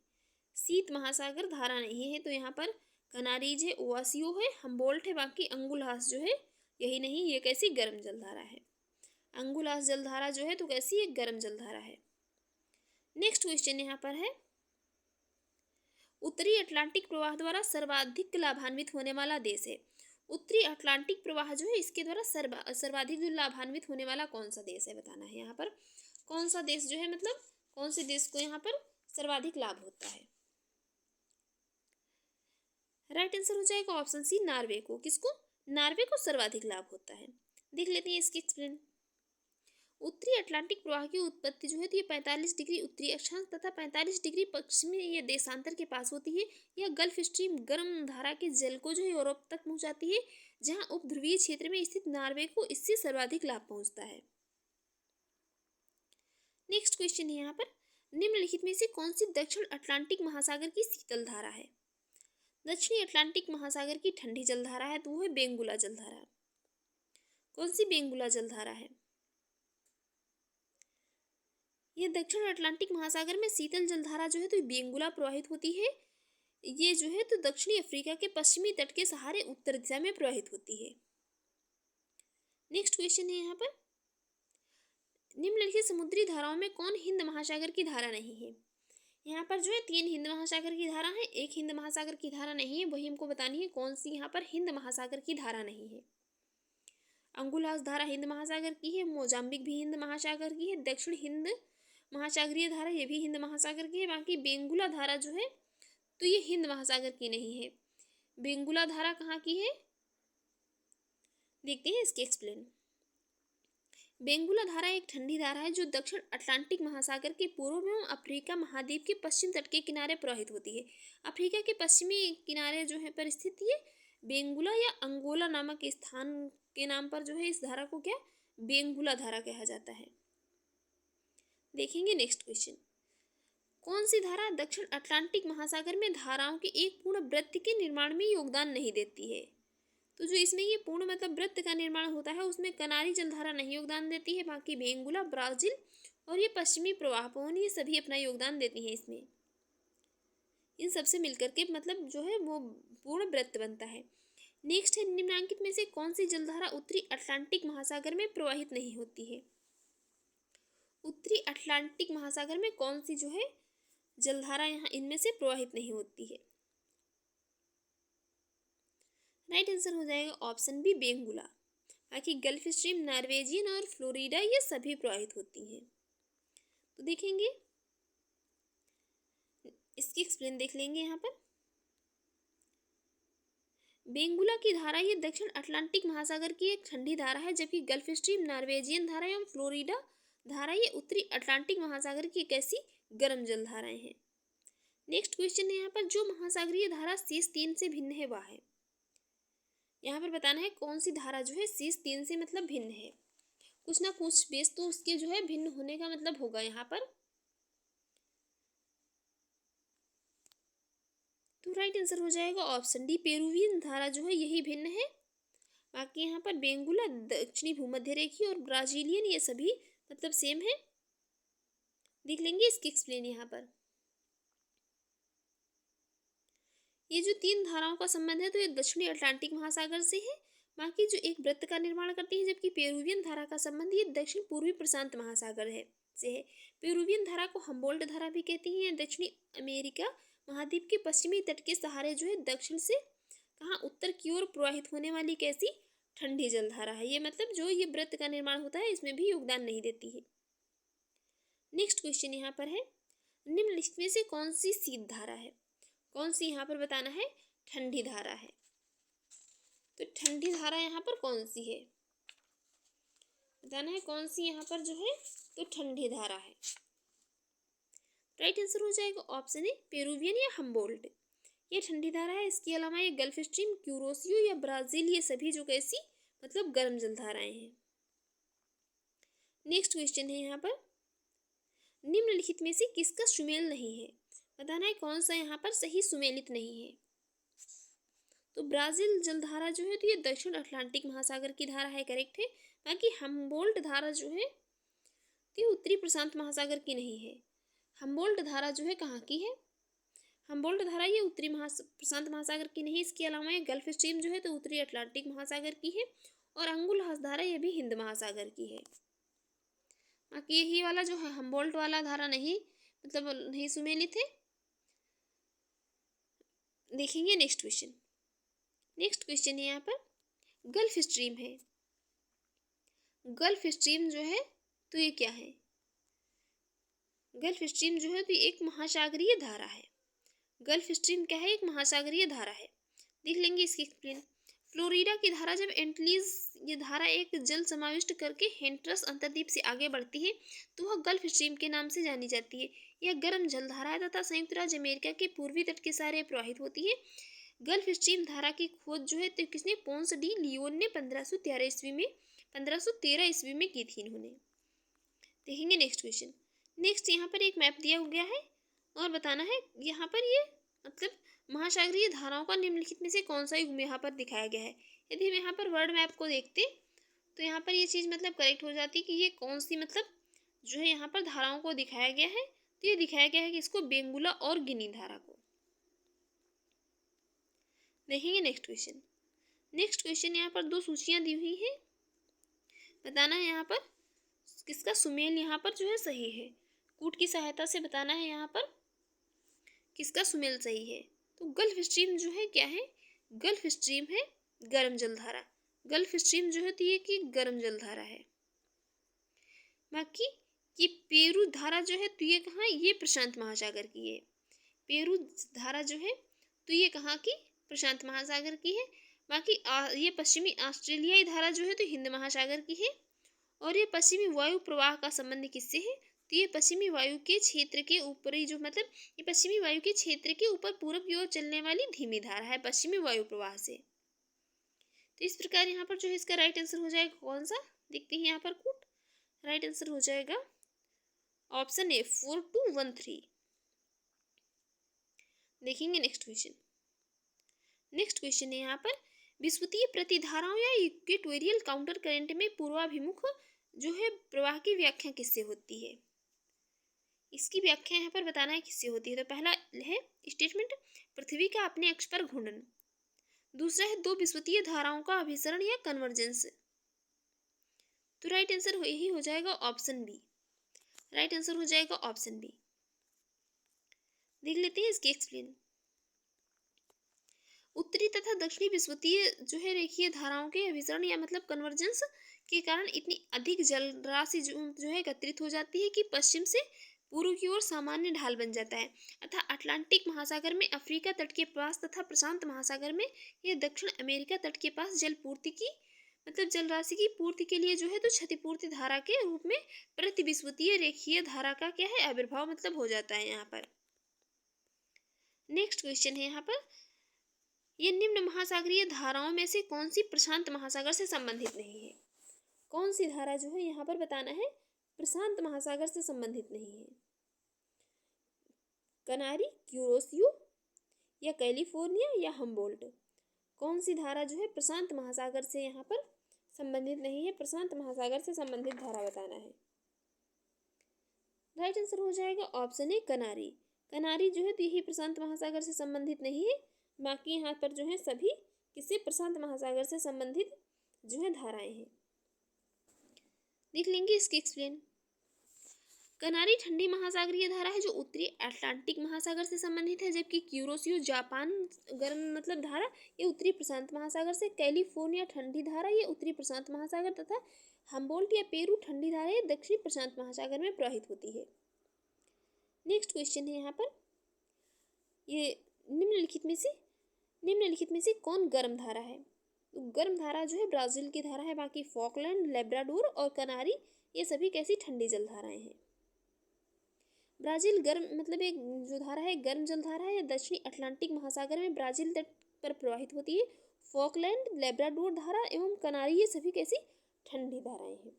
शीत महासागर धारा नहीं है तो यहाँ पर कनारीज है, ओआसियो है, हम्बोल्ट है, बाकी अंगुलास जो है यही नहीं, ये कैसी गर्म जलधारा है। अंगुलास जलधारा जो है तो कैसी एक गर्म जलधारा है। नेक्स्ट क्वेश्चन यहाँ पर है, उत्तरी अटलांटिक प्रवाह द्वारा सर्वाधिक लाभान्वित होने वाला देश है। उत्तरी अटलांटिक प्रवाह जो है इसके द्वारा सर्वाधिक जो लाभान्वित होने वाला कौन सा देश है, बताना है। यहाँ पर कौन सा देश जो है, मतलब कौन से देश को यहाँ पर सर्वाधिक लाभ होता है। राइट आंसर हो जाएगा ऑप्शन सी, नॉर्वे को। किसको, नॉर्वे को सर्वाधिक लाभ होता है। देख लेते हैं इसकी एक्सप्लेन। उत्तरी अटलांटिक प्रवाह की उत्पत्ति जो है तो ये 45 डिग्री उत्तरी अक्षांश तथा 45 डिग्री पश्चिमी ये देशांतर के पास होती है। यह गल्फ स्ट्रीम गर्म धारा के जल को जो है यूरोप तक पहुंचाती है, जहां उपध्रुवीय क्षेत्र में स्थित नॉर्वे को इससे सर्वाधिक लाभ पहुंचता है। नेक्स्ट क्वेश्चन है यहाँ पर, निम्नलिखित में से कौन सी दक्षिण अटलांटिक महासागर की शीतल धारा है। दक्षिणी अटलांटिक महासागर की ठंडी जलधारा है तो वो है बेंगुला जलधारा। कौन सी बेंगुला जलधारा है। ये दक्षिण अटलांटिक महासागर में शीतल जलधारा जो है तो बेंगुला प्रवाहित होती है। ये जो है तो दक्षिणी अफ्रीका के पश्चिमी तट के सहारे उत्तर दिशा में प्रवाहित होती है। नेक्स्ट क्वेश्चन है यहाँ पर, निम्नलिखित समुद्री धाराओं में कौन हिंद महासागर की धारा नहीं है। यहाँ पर जो है 3 हिंद महासागर की धारा है, एक हिंद महासागर की धारा नहीं है, वही हमको बतानी है कौन सी यहाँ पर हिंद महासागर की धारा नहीं है। अंगुलास धारा हिंद महासागर की है, मोजाम्बिक भी हिंद महासागर की है, दक्षिण हिंद महासागरीय धारा ये भी हिंद महासागर की है, बाकी बेंगुला धारा जो है तो ये हिंद महासागर की नहीं है। बेंगुला धारा कहाँ की है, देखते हैं इसके एक्सप्लेन। बेंगुला धारा एक ठंडी धारा है जो दक्षिण अटलांटिक महासागर के पूर्व में अफ्रीका महाद्वीप के पश्चिम तट के किनारे प्रवाहित होती है। अफ्रीका के पश्चिमी किनारे जो है पर स्थित ये बेंगुला या अंगोला नामक स्थान के नाम पर जो है इस धारा को क्या बेंगुला धारा कहा जाता है। देखेंगे नेक्स्ट क्वेश्चन, कौन सी धारा दक्षिण अटलांटिक महासागर में धाराओं के एक पूर्ण वृत्त के निर्माण में योगदान नहीं देती है। तो जो इसमें ये पूर्ण मतलब वृत्त का निर्माण होता है उसमें कनारी जलधारा नहीं योगदान देती है, बाकी बेंगुला, ब्राजील और ये पश्चिमी प्रवाह पवन ये सभी अपना योगदान देती हैं इसमें। इन सबसे मिलकर के मतलब जो है वो पूर्ण वृत्त बनता है। नेक्स्ट है, निम्नलिखित में से कौन सी जलधारा उत्तरी अटलांटिक महासागर में प्रवाहित नहीं होती है। उत्तरी अटलांटिक महासागर में कौन सी जो है जलधारा यहाँ इनमें से प्रवाहित नहीं होती है। राइट आंसर हो जाएगा ऑप्शन बी, बेंगुला। बाकी गल्फ स्ट्रीम, नॉर्वेजियन और फ्लोरिडा ये सभी प्रवाहित होती हैं। तो देखेंगे इसकी एक्सप्लेन देख लेंगे यहाँ पर। बेंगुला की धारा ये दक्षिण अटलांटिक महासागर की एक ठंडी धारा है, जबकि गल्फ स्ट्रीम, नॉर्वेजियन धारा एवं फ्लोरिडा धारा ये उत्तरी अटलांटिक महासागर की एक ऐसी गर्म जल धाराएं हैं। नेक्स्ट क्वेश्चन है यहाँ पर, जो महासागरीय धारा शीर्ष 3 से भिन्न है वह है। यहाँ पर बताना है कौन सी धारा जो है शीर्ष 3 से मतलब भिन्न है। कुछ ना कुछ बेस तो उसके जो है भिन्न होने का मतलब होगा यहाँ पर। तो राइट आंसर हो जाएगा ऑप्शन डी, पेरुवियन धारा जो है यही भिन्न है। बाकी यहाँ पर बेंगुला, दक्षिणी भूमध्य रेखीय और ब्राजीलियन ये सभी मतलब सेम है। देख लेंगे इसकी एक्सप्लेन यहाँ पर। ये जो 3 धाराओं का संबंध है तो ये दक्षिणी अटलांटिक महासागर से है, बाकी जो एक वृत्त का निर्माण करती है, जबकि पेरुवियन धारा का संबंध ये दक्षिण पूर्वी प्रशांत महासागर है से है। पेरुवियन धारा को हम्बोल्ट धारा भी कहती हैं। दक्षिणी अमेरिका महाद्वीप के पश्चिमी तट के सहारे जो है दक्षिण से कहाँ उत्तर की ओर प्रवाहित होने वाली कैसी ठंडी जलधारा है। ये मतलब जो ये वृत्त का निर्माण होता है इसमें भी योगदान नहीं देती है। नेक्स्ट क्वेश्चन यहाँ पर है, निम्नलिखित में से कौन सी शीत धारा है। कौन सी यहाँ पर बताना है, ठंडी धारा है। तो ठंडी धारा यहाँ पर कौन सी है। बताना है कौन सी यहाँ पर जो है तो ठंडी धारा है। राइट आंसर हो जाएगा ऑप्शन ए पेरुवियन या हम्बोल्ट, ये ठंडी धारा है। इसके अलावा ये गल्फ स्ट्रीम, क्यूरोसियो या ब्राजील, ये सभी जो कैसी मतलब गर्म जल धाराएं हैं। नेक्स्ट क्वेश्चन है यहाँ पर, निम्नलिखित में से किसका सुमेल नहीं है। बताना है कौन सा यहाँ पर सही सुमेलित नहीं है। तो ब्राजील जलधारा जो है तो ये दक्षिण अटलांटिक महासागर की धारा है, करेक्ट है। बाकी हम्बोल्ट धारा जो है तो ये उत्तरी प्रशांत महासागर की नहीं है। हम्बोल्ट धारा जो है कहाँ की है, हम्बोल्ट धारा ये उत्तरी प्रशांत महासागर की नहीं। इसके अलावा ये गल्फ स्ट्रीम जो है तो उत्तरी अटलांटिक महासागर की है, और अंगुल धारा ये भी हिंद महासागर की है। बाकी यही वाला जो है हम्बोल्ट वाला धारा नहीं मतलब नहीं सुमेलित है। देखेंगे नेक्स्ट क्वेश्चन। नेक्स्ट क्वेश्चन है यहाँ पर, गल्फ स्ट्रीम है। गल्फ स्ट्रीम जो है तो ये क्या है, गल्फ स्ट्रीम जो है तो ये एक महासागरीय धारा है। गल्फ स्ट्रीम क्या है, एक महासागरीय धारा है। देख लेंगे इसकी एक्सप्लेन। फ्लोरिडा की धारा जब एंटलीज ये धारा एक जल समाविष्ट करके हेंट्रस अंतर्द्वीप से आगे बढ़ती है तो वह गल्फ स्ट्रीम के नाम से जानी जाती है। यह गर्म जल धारा है तथा संयुक्त राज्य अमेरिका के पूर्वी तट के सहारे प्रवाहित होती है। गल्फ स्ट्रीम धारा की खोज जो है तो किसने, पोंस डी लियोन ने 1513 ईस्वी में की थी इन्होंने। देखेंगे नेक्स्ट क्वेश्चन। नेक्स्ट यहाँ पर एक मैप दिया गया है और बताना है यहाँ पर ये मतलब महासागरीय धाराओं का निम्नलिखित में से कौन सा युग यहाँ पर दिखाया गया है। यदि हम यहाँ पर वर्ल्ड मैप को देखते तो यहाँ पर ये चीज़ मतलब करेक्ट हो जाती कि ये कौन सी मतलब जो है यहाँ पर धाराओं को दिखाया गया है। तो ये दिखाया गया है कि इसको बेंगुला और गिनी धारा को। देखेंगे नेक्स्ट क्वेश्चन। नेक्स्ट क्वेश्चन यहाँ पर दो सूचियाँ दी हुई हैं, बताना है यहाँ पर किसका सुमेल यहाँ पर जो है सही है। कूट की सहायता से बताना है यहाँ पर किसका सुमेल सही है। तो गल्फ स्ट्रीम जो है क्या है, गल्फ स्ट्रीम है गर्म जलधारा। गल्फ स्ट्रीम जो है तो ये कि गर्म जलधारा है। बाकी ये पेरू धारा जो है तो ये कहाँ, ये प्रशांत महासागर की है। पेरू धारा जो है तो ये कहाँ की, प्रशांत महासागर की है। बाकी ये पश्चिमी ऑस्ट्रेलियाई धारा जो है तो हिंद महासागर की है। और ये पश्चिमी वायु प्रवाह का संबंध किससे है, तो ये पश्चिमी वायु के क्षेत्र के ऊपरी जो मतलब ये पश्चिमी वायु के क्षेत्र के ऊपर पूरब की ओर चलने वाली धीमी धारा है पश्चिमी वायु प्रवाह से। तो इस प्रकार यहाँ पर जो है इसका राइट आंसर हो जाएगा कौन सा, देखते हैं यहाँ पर कूट। राइट आंसर हो जाएगा ऑप्शन ए 4213। देखेंगे नेक्स्ट क्वेश्चन। नेक्स्ट क्वेश्चन है यहाँ पर, विषुवतीय प्रतिधाराओं या इक्वेटोरियल काउंटर करंट में पूर्वाभिमुख जो है प्रवाह की व्याख्या किससे होती है। इसकी व्याख्या यहाँ पर बताना है किससे होती है। तो पहला है स्टेटमेंट, पृथ्वी का अपने अक्ष पर घूर्णन। दूसरा है दो विषुवतीय धाराओं का अभिसरण या कन्वर्जेंस। तो राइट आंसर यही हो जाएगा ऑप्शन बी। राइट आंसर हो जाएगा ऑप्शन बी। देख लेते हैं इसकी एक्सप्लेन। उत्तरी तथा दक्षिणी विषुवतीय जो है रेखीय धाराओं के अभिसरण या मतलब कन्वर्जेंस के कारण इतनी अधिक जल राशि जो है एकत्रित हो जाती है कि पश्चिम से पूर्व की ओर सामान्य ढाल बन जाता है। अतः अटलांटिक महासागर में अफ्रीका तट के पास तथा प्रशांत महासागर में यह दक्षिण अमेरिका तट के पास जल पूर्ति की मतलब जल राशि की पूर्ति के लिए जो है तो क्षतिपूर्ति धारा के रूप में प्रतिविषुवतीय रेखीय धारा का क्या है आविर्भाव मतलब हो जाता है यहाँ पर। नेक्स्ट क्वेश्चन है यहाँ पर, ये निम्न महासागरीय धाराओं में से कौन सी प्रशांत महासागर से संबंधित नहीं है। कौन सी धारा जो है यहाँ पर बताना है प्रशांत महासागर से संबंधित नहीं है। कनारी, क्यूरोसियो या कैलिफोर्निया या हम्बोल्ट, कौन सी धारा जो है प्रशांत महासागर से यहाँ पर संबंधित नहीं है। प्रशांत महासागर से संबंधित धारा बताना है। राइट आंसर हो जाएगा ऑप्शन ए कनारी। कनारी जो है तो यही प्रशांत महासागर से संबंधित नहीं है। बाकी यहाँ पर जो है सभी किसी प्रशांत महासागर से संबंधित जो है धाराएं हैं। देख लेंगे इसकी एक्सप्लेन। कनारी ठंडी महासागरीय धारा है जो उत्तरी अटलांटिक महासागर से संबंधित है, जबकि क्यूरोसियो जापान गर्म मतलब धारा ये उत्तरी प्रशांत महासागर से, कैलिफोर्निया ठंडी धारा ये उत्तरी प्रशांत महासागर तथा हम्बोल्ट या पेरू ठंडी धारा ये दक्षिणी प्रशांत महासागर में प्रवाहित होती है। नेक्स्ट क्वेश्चन है यहाँ पर, ये निम्नलिखित में से कौन गर्म धारा है। तो गर्म धारा जो है ब्राज़ील की धारा है, बाकी फॉकलैंड, लेब्राडोर और कनारी ये सभी कैसी ठंडी जल धाराएं हैं। ब्राज़ील गर्म मतलब एक जो धारा है गर्म जल धारा है, दक्षिणी अटलांटिक महासागर में ब्राज़ील तट पर प्रवाहित होती है। फॉकलैंड, लेब्राडोर धारा एवं कनारी ये सभी कैसी ठंडी धाराएं हैं।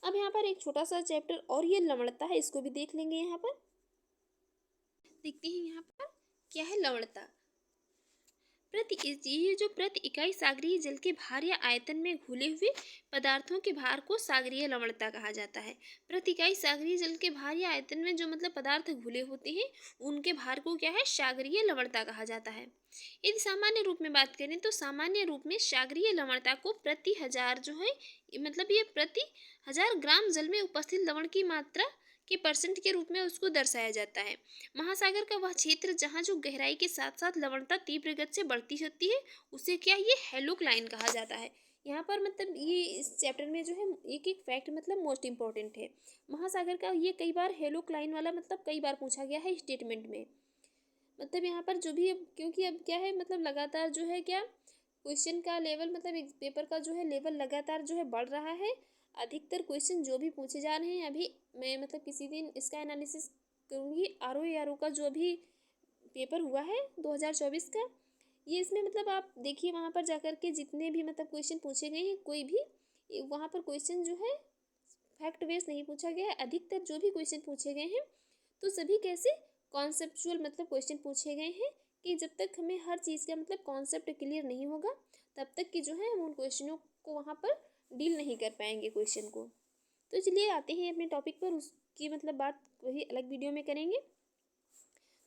अब यहाँ पर एक छोटा सा चैप्टर और ये लवणता है, इसको भी देख लेंगे। यहाँ पर देखते हैं यहाँ पर क्या है लवणता। ये जो प्रति इकाई सागरीय जल के भार या आयतन में घुले हुए पदार्थों के भार को सागरीय लवणता कहा जाता है। प्रति इकाई सागरीय जल के भार या आयतन में जो मतलब पदार्थ घुले होते हैं उनके भार को क्या है, सागरीय लवणता कहा जाता है। यदि सामान्य रूप में बात करें तो सामान्य रूप में सागरीय लवणता को प्रति हजार जो है मतलब ये प्रति 1000 ग्राम जल में उपस्थित लवण की मात्रा के परसेंट के रूप में उसको दर्शाया जाता है। महासागर का वह क्षेत्र जहाँ जो गहराई के साथ साथ लवणता तीव्र गति से बढ़ती होती है उसे क्या ये हेलोक्लाइन कहा जाता है। यहाँ पर मतलब ये इस चैप्टर में जो है एक एक फैक्ट मतलब मोस्ट इम्पॉर्टेंट है। महासागर का ये कई बार हेलोक्लाइन वाला मतलब कई बार पूछा गया है स्टेटमेंट में। मतलब यहाँ पर जो भी अब क्योंकि अब क्या है मतलब लगातार जो है क्या क्वेश्चन का लेवल मतलब पेपर का जो है लेवल लगातार जो है बढ़ रहा है। अधिकतर क्वेश्चन जो भी पूछे जा रहे हैं अभी मैं मतलब किसी दिन इसका एनालिसिस करूँगी। आर ओ का जो भी पेपर हुआ है 2024 का, ये इसमें मतलब आप देखिए वहाँ पर जाकर के जितने भी मतलब क्वेश्चन पूछे गए हैं कोई भी वहाँ पर क्वेश्चन जो है फैक्ट बेस नहीं पूछा गया है। अधिकतर जो भी क्वेश्चन पूछे गए हैं तो सभी कैसे कॉन्सेप्चुअल मतलब क्वेश्चन पूछे गए हैं कि जब तक हमें हर चीज़ का मतलब कॉन्सेप्ट क्लियर नहीं होगा तब तक कि जो है हम उन क्वेश्चनों को वहाँ पर डील नहीं कर पाएंगे क्वेश्चन को। तो चलिए आते हैं अपने टॉपिक पर, उसकी मतलब बात वही अलग वीडियो में करेंगे।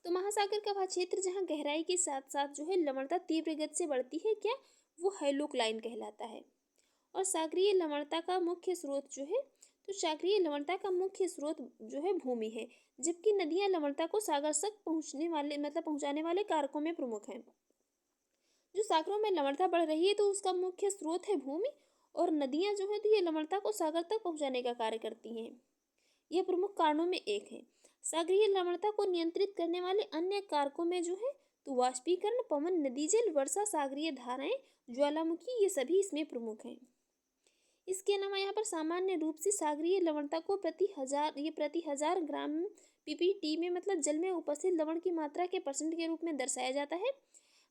तो महासागर का वह क्षेत्र जहाँ गहराई के साथ साथ जो है लवणता तीव्र गति से बढ़ती है क्या वो हेलोक्लाइन कहलाता है। और सागरीय लवणता का मुख्य स्रोत जो है तो सागरीय लवणता का मुख्य स्रोत जो है भूमि है, जबकि नदियां लवणता को सागर तक पहुँचने वाले मतलब पहुँचाने वाले कारकों में प्रमुख हैं। जो सागरों में लवणता बढ़ रही है तो उसका मुख्य स्रोत है भूमि, और नदियां जो है तो ये लवणता को सागर तक पहुँचाने का कार्य करती हैं। यह प्रमुख कारणों में एक है। सागरीय लवणता को नियंत्रित करने वाले अन्य कारकों में जो है तो वाष्पीकरण, पवन, नदी जल, वर्षा, सागरीय धाराएं, ज्वालामुखी ये सभी इसमें प्रमुख हैं। इसके अलावा यहाँ पर सामान्य रूप से सागरीय लवणता को प्रति हजार ग्राम पीपीटी में मतलब जल में उपस्थित लवण की मात्रा के परसेंट के रूप में दर्शाया जाता है।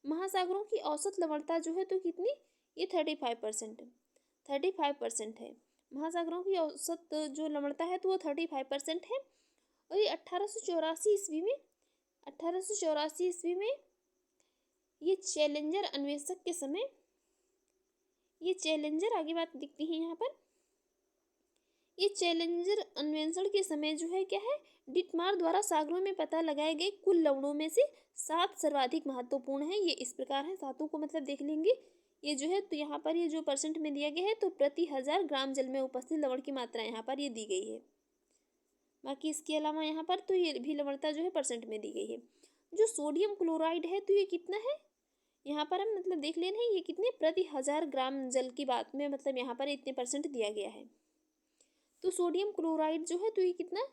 महासागरों की औसत लवणता जो है तो कितनी, ये 35% है। महासागरों की औसत जो लवणता है तो वो 35% है। और ये 1884 ईस्वी में ये चैलेंजर अन्वेषक के समय ये चैलेंजर आगे बात दिखती है यहाँ पर। ये चैलेंजर अन्वेषण के समय जो है क्या है डिटमार द्वारा सागरों में पता लगाए गए कुल लवणों में से 7 सर्वाधिक महत्वपूर्ण है। ये इस प्रकार है, सातों को मतलब देख लेंगे। ये जो है तो यहाँ पर ये जो परसेंट में दिया गया है तो प्रति 1000 ग्राम जल में उपस्थित लवण की मात्रा यहाँ पर ये दी गई है। बाकी इसके अलावा यहाँ पर तो ये भी लवणता जो है परसेंट में दी गई है। जो सोडियम क्लोराइड है तो ये कितना है यहाँ पर हम मतलब देख लेना है, ये कितने प्रति 1000 ग्राम जल की बात में मतलब यहाँ पर इतने परसेंट दिया गया है। तो सोडियम क्लोराइड जो है तो ये कितना,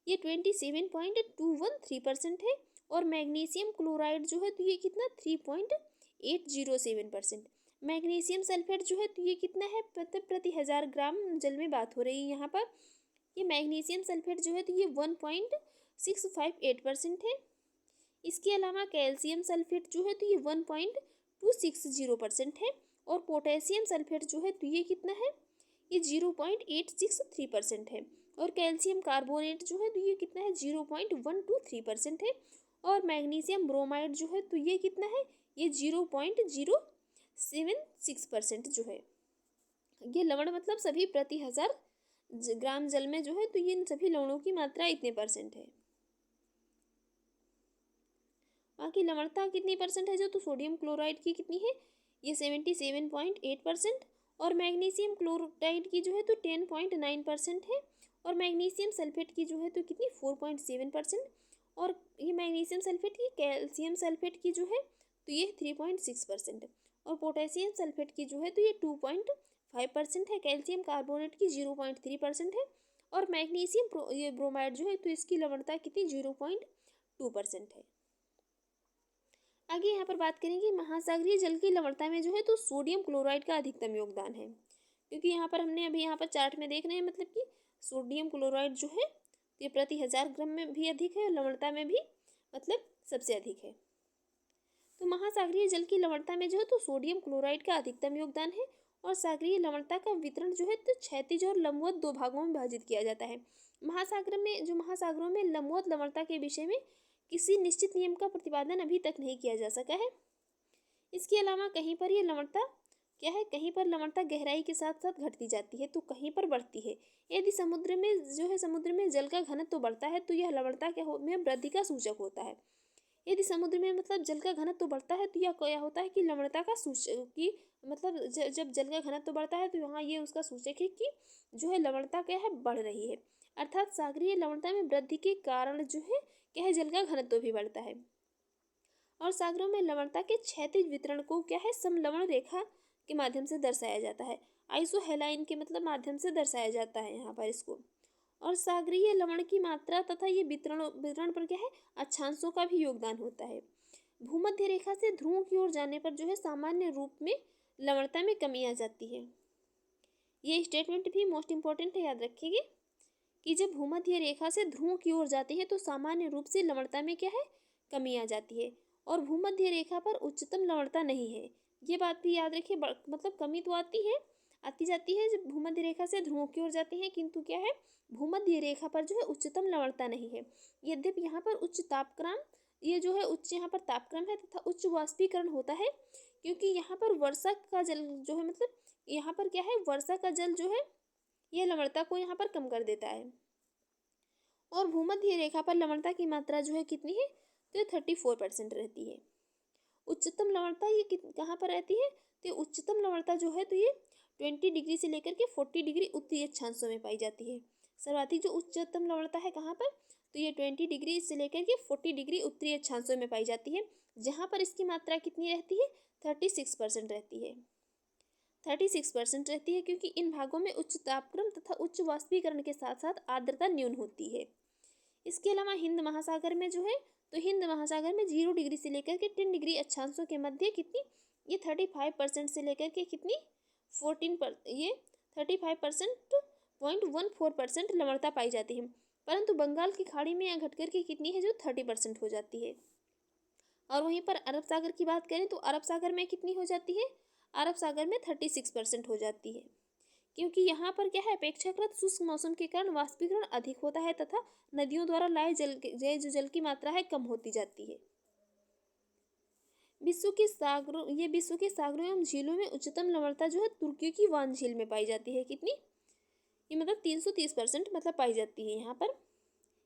ये 27.213% है। और मैग्नीशियम क्लोराइड जो है तो ये कितना 3.807%। मैग्नीशियम सल्फेट जो है तो ये कितना है प्रति 1000 ग्राम जल में बात हो रही है यहाँ पर। ये मैग्नीशियम सल्फेट जो है तो ये 1.658% है। इसके अलावा कैल्शियम सल्फेट जो है तो ये 1.260% है। और पोटेशियम सल्फेट जो है तो ये कितना है, ये 0.863% है। और कैल्शियम कार्बोनेट जो है तो ये कितना है 0.123% है। और मैग्नीशियम ब्रोमाइड जो है तो ये कितना है, ये 0.076% जो है। ये लवण मतलब सभी प्रति 1000 ग्राम जल में जो है तो ये इन सभी लवणों की मात्रा इतने परसेंट है। बाकी लवणता कितनी परसेंट है जो तो सोडियम क्लोराइड की कितनी है, ये 77.8%। और मैग्नीशियम क्लोराइड की जो है तो 10.9% है। और मैग्नीशियम सल्फेट की जो है तो कितनी 4.7%। और ये मैग्नीशियम सल्फेट की कैल्शियम सल्फेट की जो है तो ये 3.6% है। और पोटेशियम सल्फेट की जो है तो ये 2.5% है। कैल्शियम कार्बोनेट की 0.3% है। और मैग्नीशियम ये ब्रोमाइड जो है तो इसकी लवणता कितनी 0.2% है। आगे यहाँ पर बात करेंगे महासागरीय जल की लवणता में जो है तो सोडियम क्लोराइड का अधिकतम योगदान है, क्योंकि यहाँ पर हमने अभी यहाँ पर चार्ट में देख रहे हैं मतलब कि सोडियम क्लोराइड जो है ये प्रति 1000 ग्राम में भी अधिक है और लवणता में भी मतलब सबसे अधिक है। तो महासागरीय जल की लवणता में जो है तो सोडियम क्लोराइड का अधिकतम योगदान है और सागरीय लवणता का वितरण जो है तो क्षैतिज और लंबवत दो भागों में विभाजित किया जाता है। महासागरों में लंबवत लवणता के विषय में किसी निश्चित नियम का प्रतिपादन अभी तक नहीं किया जा सका है। इसके अलावा कहीं पर ये लवणता क्या है, कहीं पर लवणता गहराई के साथ साथ घटती जाती है तो कहीं पर बढ़ती है। यदि समुद्र में जल का घनत्व तो बढ़ता है तो यह लवणता में वृद्धि का सूचक होता है। यदि समुद्र में मतलब जल का घनत्व तो बढ़ता है तो यह क्या होता है कि लवणता का सूचक की मतलब जब जल का घनत्व तो बढ़ता है तो यहाँ ये उसका सूचक है कि जो है लवणता क्या है, बढ़ रही है। अर्थात सागरीय लवणता में वृद्धि के कारण जो है क्या है, जल का घनत्व भी बढ़ता है। और सागरों में लवणता के क्षैतिज वितरण को क्या है, समलवण रेखा के माध्यम से दर्शाया जाता है। आइसोहेलाइन के मतलब माध्यम से दर्शाया जाता है यहाँ पर इसको। और सागरीय लवण की मात्रा तथा ये वितरण पर क्या है, अक्षांशों का भी योगदान होता है। भूमध्य रेखा से ध्रुवों की ओर जाने पर जो है सामान्य रूप में लवणता में कमी आ जाती है। ये स्टेटमेंट भी मोस्ट इंपॉर्टेंट है, याद रखिएगा कि जब भूमध्य रेखा से ध्रुवों की ओर जाते हैं तो सामान्य रूप से लवणता में क्या है, कमी आ जाती है और भूमध्य रेखा पर उच्चतम लवणता नहीं है। ये बात भी याद रखिए, मतलब कमी तो आती जाती है जब भूमध्य रेखा से ध्रुवों की ओर जाती है, किंतु क्या है, भूमध्य रेखा पर जो है उच्चतम लवणता नहीं है। यद्यपि यहाँ पर उच्च तापक्रम ये जो है उच्च यहाँ पर तापक्रम है तथा उच्च वाष्पीकरण होता है, क्योंकि यहाँ पर वर्षा का जल जो है मतलब यहाँ पर क्या है, वर्षा का जल जो है यह लवणता को यहाँ पर कम कर देता है। और भूमध्य रेखा पर लवणता की मात्रा जो है कितनी है, तो 34% रहती है। उच्चतम लवणता ये कहाँ पर रहती है, तो उच्चतम लवणता जो है तो ये 20 डिग्री से लेकर के 40 डिग्री उत्तरी अक्षांशों में पाई जाती है। सर्वाधिक जो उच्चतम लवणता है कहाँ पर, तो ये 20 डिग्री से लेकर के 40 डिग्री उत्तरी अक्षांशों में पाई जाती है, जहाँ पर इसकी मात्रा कितनी रहती है, 36% रहती है। 36% रहती है क्योंकि इन भागों में उच्च तापक्रम तथा उच्च वाष्पीकरण के साथ साथ आर्द्रता न्यून होती है। इसके अलावा हिंद महासागर में जो है तो हिंद महासागर में 0 डिग्री से लेकर के 10 डिग्री अक्षांशों के मध्य कितनी, ये 35% से लेकर के कितनी 35.14% लवणता पाई जाती है। परंतु बंगाल की खाड़ी में यह घट करके कितनी है, जो 30% हो जाती है। और वहीं पर अरब सागर की बात करें तो अरब सागर में कितनी हो जाती है, अरब सागर में 36% हो जाती है, क्योंकि यहाँ पर क्या है, अपेक्षाकृत शुष्क मौसम के कारण वाष्पीकरण अधिक होता है तथा नदियों द्वारा लाए जल की मात्रा है कम होती जाती है। विश्व के सागरों एवं झीलों में उच्चतम लवणता जो है तुर्की की वान झील में पाई जाती है। कितनी, ये मतलब 330% मतलब पाई जाती है यहाँ पर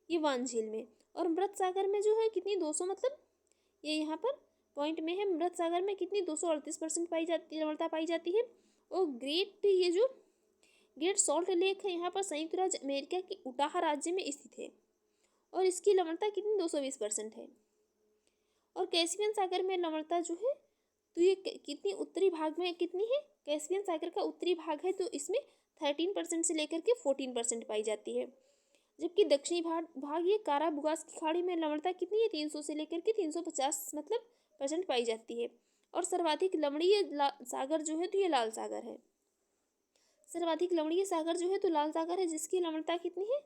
ये वान झील में। और मृत सागर में जो है कितनी 200 मतलब ये यहाँ पर पॉइंट में है, मृत सागर में कितनी 238% लवणता पाई जाती है। और ग्रेट सॉल्ट लेक है यहाँ पर संयुक्त राज्य अमेरिका के उटाह राज्य में स्थित है और इसकी लवणता कितनी 220% है। और कैस्पियन सागर में लवणता जो है तो ये कितनी उत्तरी भाग में कितनी है, कैस्पियन सागर का उत्तरी भाग है तो इसमें 13% से लेकर के 14% पाई जाती है। जबकि दक्षिणी भाग ये काराबुगास की खाड़ी में लवणता कितनी है, 300 से लेकर के 350 मतलब % पाई जाती है। और सर्वाधिक लवणीय सागर जो है तो ये लाल सागर है। सर्वाधिक लवणीय सागर जो है तो लाल सागर है, जिसकी लवणता कितनी है,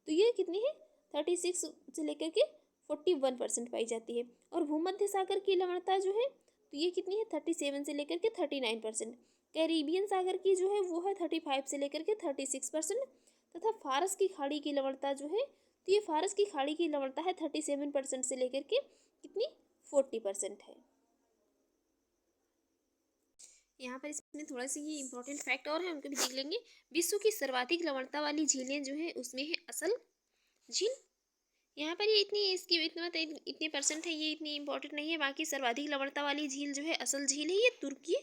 तो ये कितनी है 36 से लेकर के 41% पाई जाती है। और भूमध्य सागर की लवणता जो है तो ये कितनी है 37 से लेकर के 39%। कैरिबियन सागर की जो है वो है 35 से लेकर के 36%। तथा फारस की खाड़ी की लवणता जो है तो ये फारस की खाड़ी की लवणता है 37% से लेकर के कितनी 40% है। यहाँ पर इसमें थोड़ा सी ये इंपॉर्टेंट फैक्ट और है, उनको भी देख लेंगे। विश्व की सर्वाधिक लवणता वाली झीलें जो है उसमें है असल झील, यहाँ पर ये इतने परसेंट है, ये इतनी इंपॉर्टेंट नहीं है। बाकी सर्वाधिक लवणता वाली झील जो है असल झील है ये तुर्की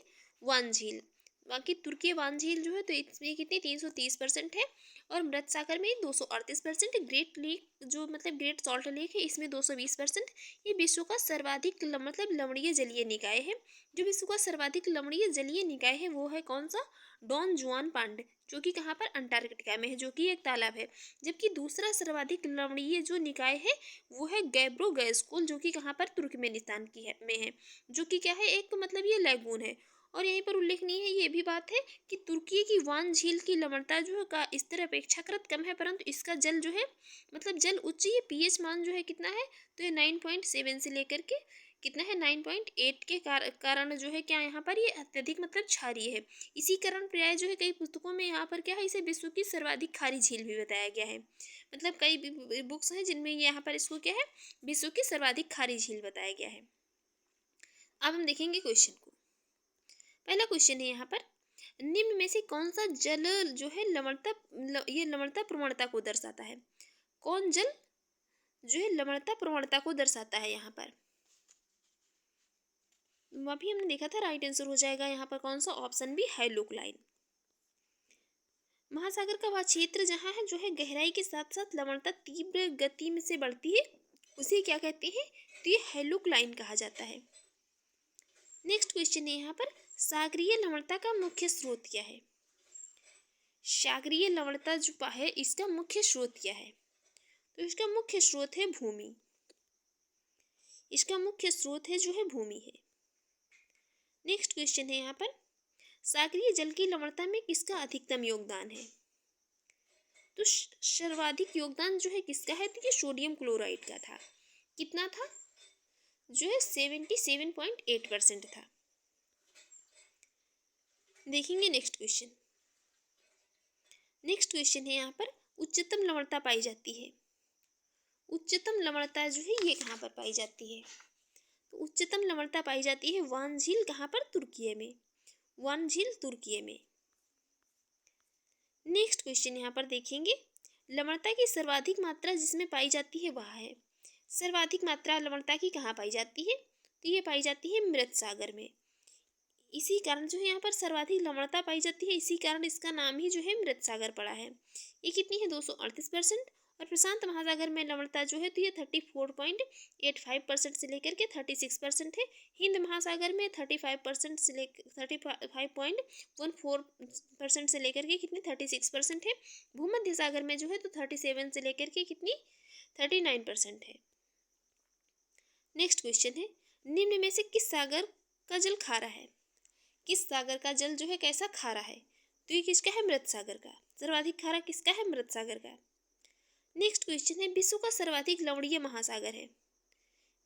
वान झील। बाकी तुर्की वान झील जो है तो इसमें कितनी 330% है। और मृत सागर में 238%। ग्रेट लेक जो मतलब ग्रेट सॉल्ट लेक है इसमें 220%। ये विश्व का सर्वाधिक मतलब लवणीय जलीय निकाय है। जो विश्व का सर्वाधिक लवणीय जलीय निकाय है वो है कौन सा? डॉन जुआन पांड, जो कि कहाँ पर? अंटार्कटिका में है, जो कि एक तालाब है। जबकि दूसरा सर्वाधिक लवणीय जो निकाय है वो है गैब्रो गैस्कुल, जो कि कहाँ पर? तुर्कमेनिस्तान की है में है, जो कि क्या है? एक मतलब ये लैगून है। और यहीं पर उल्लेखनीय है ये भी बात है कि तुर्की की वान झील की लवणता जो है का स्तर अपेक्षाकृत कम है, परंतु इसका जल जो है मतलब जल उच्च, ये पीएच मान जो है कितना है? तो ये 9.7 से लेकर के कितना है? 9.8 के कारण जो है क्या यहाँ पर ये अत्यधिक मतलब क्षारीय है। इसी कारण प्राय जो है कई पुस्तकों में यहाँ पर क्या है? इसे विश्व की सर्वाधिक खारी झील भी बताया गया है। मतलब कई बुक्स हैं जिनमें यहाँ पर इसको क्या है? विश्व की सर्वाधिक खारी झील बताया गया है। अब हम देखेंगे क्वेश्चन को। पहला क्वेश्चन है यहाँ पर, निम्न में से कौन सा जल जो है ये लवणता प्रवणता को दर्शाता है? कौन जल जो है लवणता प्रवणता को दर्शाता है? यहाँ पर अभी हमने देखा था, राइट आंसर हो जाएगा यहाँ पर कौन सा? Option B, halocline. महासागर का वह क्षेत्र जहाँ है जो है गहराई के साथ साथ लवणता तीव्र गति में से बढ़ती है, उसे क्या कहते हैं? तो ये हाइलोक्लाइन कहा जाता है। नेक्स्ट क्वेश्चन है यहाँ पर, सागरीय लवणता का मुख्य स्रोत क्या है? सागरीय लवणता जो है इसका मुख्य स्रोत क्या है? तो इसका मुख्य स्रोत है भूमि। इसका मुख्य स्रोत है जो है भूमि है। नेक्स्ट क्वेश्चन है यहाँ पर, सागरीय जल की लवणता में किसका अधिकतम योगदान है? तो सर्वाधिक योगदान जो है किसका है? तो ये सोडियम क्लोराइड का था। कितना था? जो है 77.8% था। देखेंगे नेक्स्ट क्वेश्चन। नेक्स्ट क्वेश्चन है यहाँ पर, उच्चतम लवणता पाई जाती है। उच्चतम लवणता जो है ये कहाँ पर पाई जाती है? तो उच्चतम लवणता पाई जाती है वान झील, कहाँ पर? तुर्की में। वान झील तुर्की में। नेक्स्ट क्वेश्चन यहाँ पर देखेंगे, लवणता की सर्वाधिक मात्रा जिसमें पाई जाती है वह है। सर्वाधिक मात्रा लवणता की कहाँ पाई जाती है? तो ये पाई जाती है मृत सागर में। इसी कारण जो है यहाँ पर सर्वाधिक लवणता पाई जाती है, इसी कारण इसका नाम ही जो है मृत सागर पड़ा है। ये कितनी है? 238%। और प्रशांत महासागर में लवणता जो है तो ये 34.85% से लेकर के 36% है। हिंद महासागर में 35% से लेकर 35.14% से लेकर के कितनी? 36% है। भूमध्य सागर में जो है तो 37 से लेकर के कितनी? 39% है। नेक्स्ट क्वेश्चन है, निम्न में से किस सागर का जल खारा है? किस सागर का जल जो है कैसा? खारा है। तो ये किसका है? मृत सागर का। सर्वाधिक खारा किसका है? मृत सागर का। नेक्स्ट क्वेश्चन है, विश्व का सर्वाधिक लवणीय महासागर है।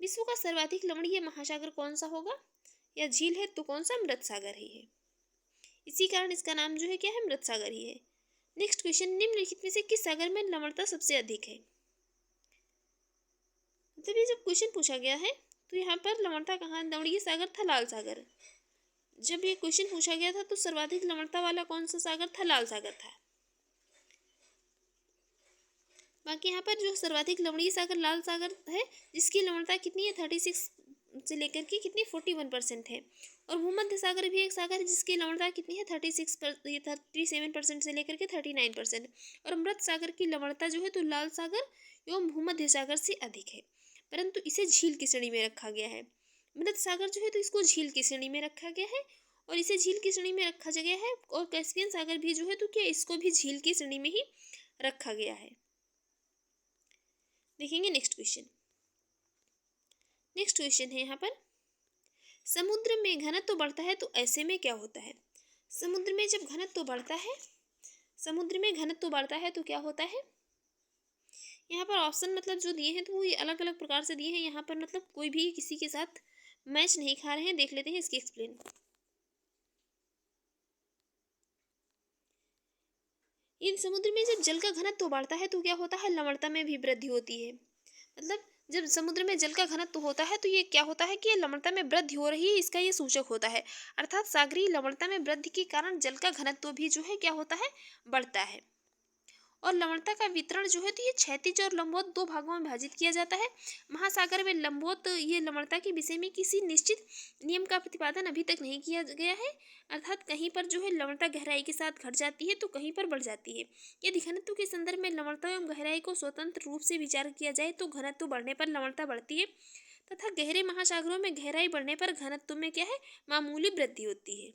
विश्व का सर्वाधिक लवणीय महासागर कौन सा होगा? या झील है तो कौन सा? मृत सागर ही है। इसी कारण इसका नाम जो है क्या है? मृत सागर ही है। नेक्स्ट क्वेश्चन, निम्नलिखित में से किस सागर में लवणता सबसे अधिक है? मतलब ये जब क्वेश्चन पूछा गया है तो यहाँ पर लवणता कहाँ? लवणीय सागर था लाल सागर। जब ये क्वेश्चन पूछा गया था तो सर्वाधिक लवणता वाला कौन सा सागर था? लाल सागर था। बाकी यहाँ पर जो सर्वाधिक लवणीय सागर लाल सागर है, जिसकी लवणता कितनी है? 36 से लेकर के कितनी? 41% है। और भूमध्य सागर भी एक सागर है जिसकी लवणता कितनी है? 37% से लेकर के 39%। और मृत सागर की लवणता जो है तो लाल सागर एवं भूमध्य सागर से अधिक है, परंतु इसे झील की श्रेणी में रखा गया है। मृत सागर जो है तो इसको झील की श्रेणी में रखा गया है, और इसे झील की श्रेणी में रखा गया है। और कैस्पियन सागर भी जो है तो क्या इसको भी झील की श्रेणी में ही रखा गया है। देखेंगे नेक्स्ट क्वेश्चन। नेक्स्ट क्वेश्चन है यहाँ पर, समुद्र में घनत्व बढ़ता है तो ऐसे में क्या होता है? समुद्र में जब घनत्व बढ़ता है, समुद्र में घनत्व बढ़ता है तो क्या होता है? यहाँ पर ऑप्शन मतलब जो दिए हैं तो वो ये अलग अलग प्रकार से दिए हैं। यहाँ पर मतलब कोई भी किसी के साथ मैच नहीं खा रहे हैं। देख लेते हैं इसकी एक्सप्लेन। ये समुद्र में जब जल का घनत्व बढ़ता है तो क्या होता है? लवणता में भी वृद्धि होती है। मतलब जब समुद्र में जल का घनत्व होता है तो ये क्या होता है कि ये लवणता में वृद्धि हो रही है, इसका ये सूचक होता है। अर्थात सागरीय लवणता में वृद्धि के कारण जल का घनत्व भी जो है क्या होता है? बढ़ता है। और लवणता का वितरण जो है तो ये क्षैतिज और लंबवत दो भागों में विभाजित किया जाता है। महासागर में लंबवत ये लवणता के विषय में किसी निश्चित नियम का प्रतिपादन अभी तक नहीं किया गया है। अर्थात कहीं पर जो है लवणता गहराई के साथ घट जाती है तो कहीं पर बढ़ जाती है। यदि घनत्व के संदर्भ में लवणता एवं गहराई को स्वतंत्र रूप से विचार किया जाए तो घनत्व बढ़ने पर लवणता बढ़ती है, तथा गहरे महासागरों में गहराई बढ़ने पर घनत्व में क्या है, मामूली वृद्धि होती है।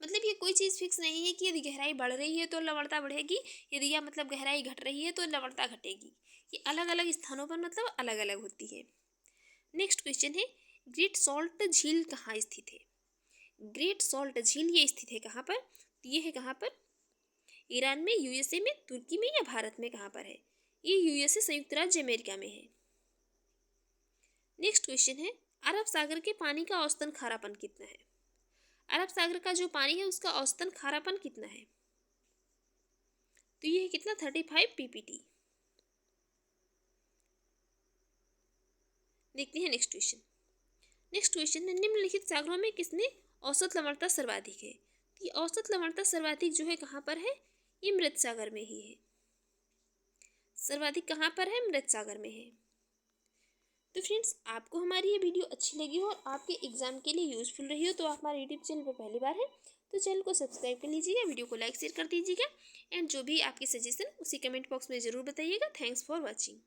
मतलब ये कोई चीज़ फिक्स नहीं है कि यदि गहराई बढ़ रही है तो लवणता बढ़ेगी, यदि या मतलब गहराई घट रही है तो लवणता घटेगी। ये अलग अलग स्थानों पर मतलब अलग अलग होती है। नेक्स्ट क्वेश्चन है, ग्रेट सॉल्ट झील कहाँ स्थित है? ग्रेट सॉल्ट झील ये स्थित है कहाँ पर? तो ये है कहाँ पर? ईरान में, यूएसए में, तुर्की में या भारत में? कहाँ पर है ये? यूएसए संयुक्त राज्य अमेरिका में है। नेक्स्ट क्वेश्चन है, अरब सागर के पानी का औसतन खारापन कितना है? अरब सागर का जो पानी है उसका औसतन खारापन कितना है? तो ये है कितना? 35 पीपीटी। देखते हैं नेक्स्ट क्वेश्चन। नेक्स्ट क्वेश्चन है, निम्नलिखित सागरों में किसमें औसत लवणता सर्वाधिक है? तो ये औसत लवणता सर्वाधिक जो है कहाँ पर है? ये मृत सागर में ही है। सर्वाधिक कहाँ पर है? मृत सागर में है। तो फ्रेंड्स, आपको हमारी ये वीडियो अच्छी लगी हो और आपके एग्जाम के लिए यूज़फुल रही हो तो आप हमारे यूट्यूब चैनल पर पहली बार है तो चैनल को सब्सक्राइब कर लीजिएगा, वीडियो को लाइक शेयर कर दीजिएगा एंड जो भी आपकी सजेशन उसी कमेंट बॉक्स में ज़रूर बताइएगा। Thanks for watching.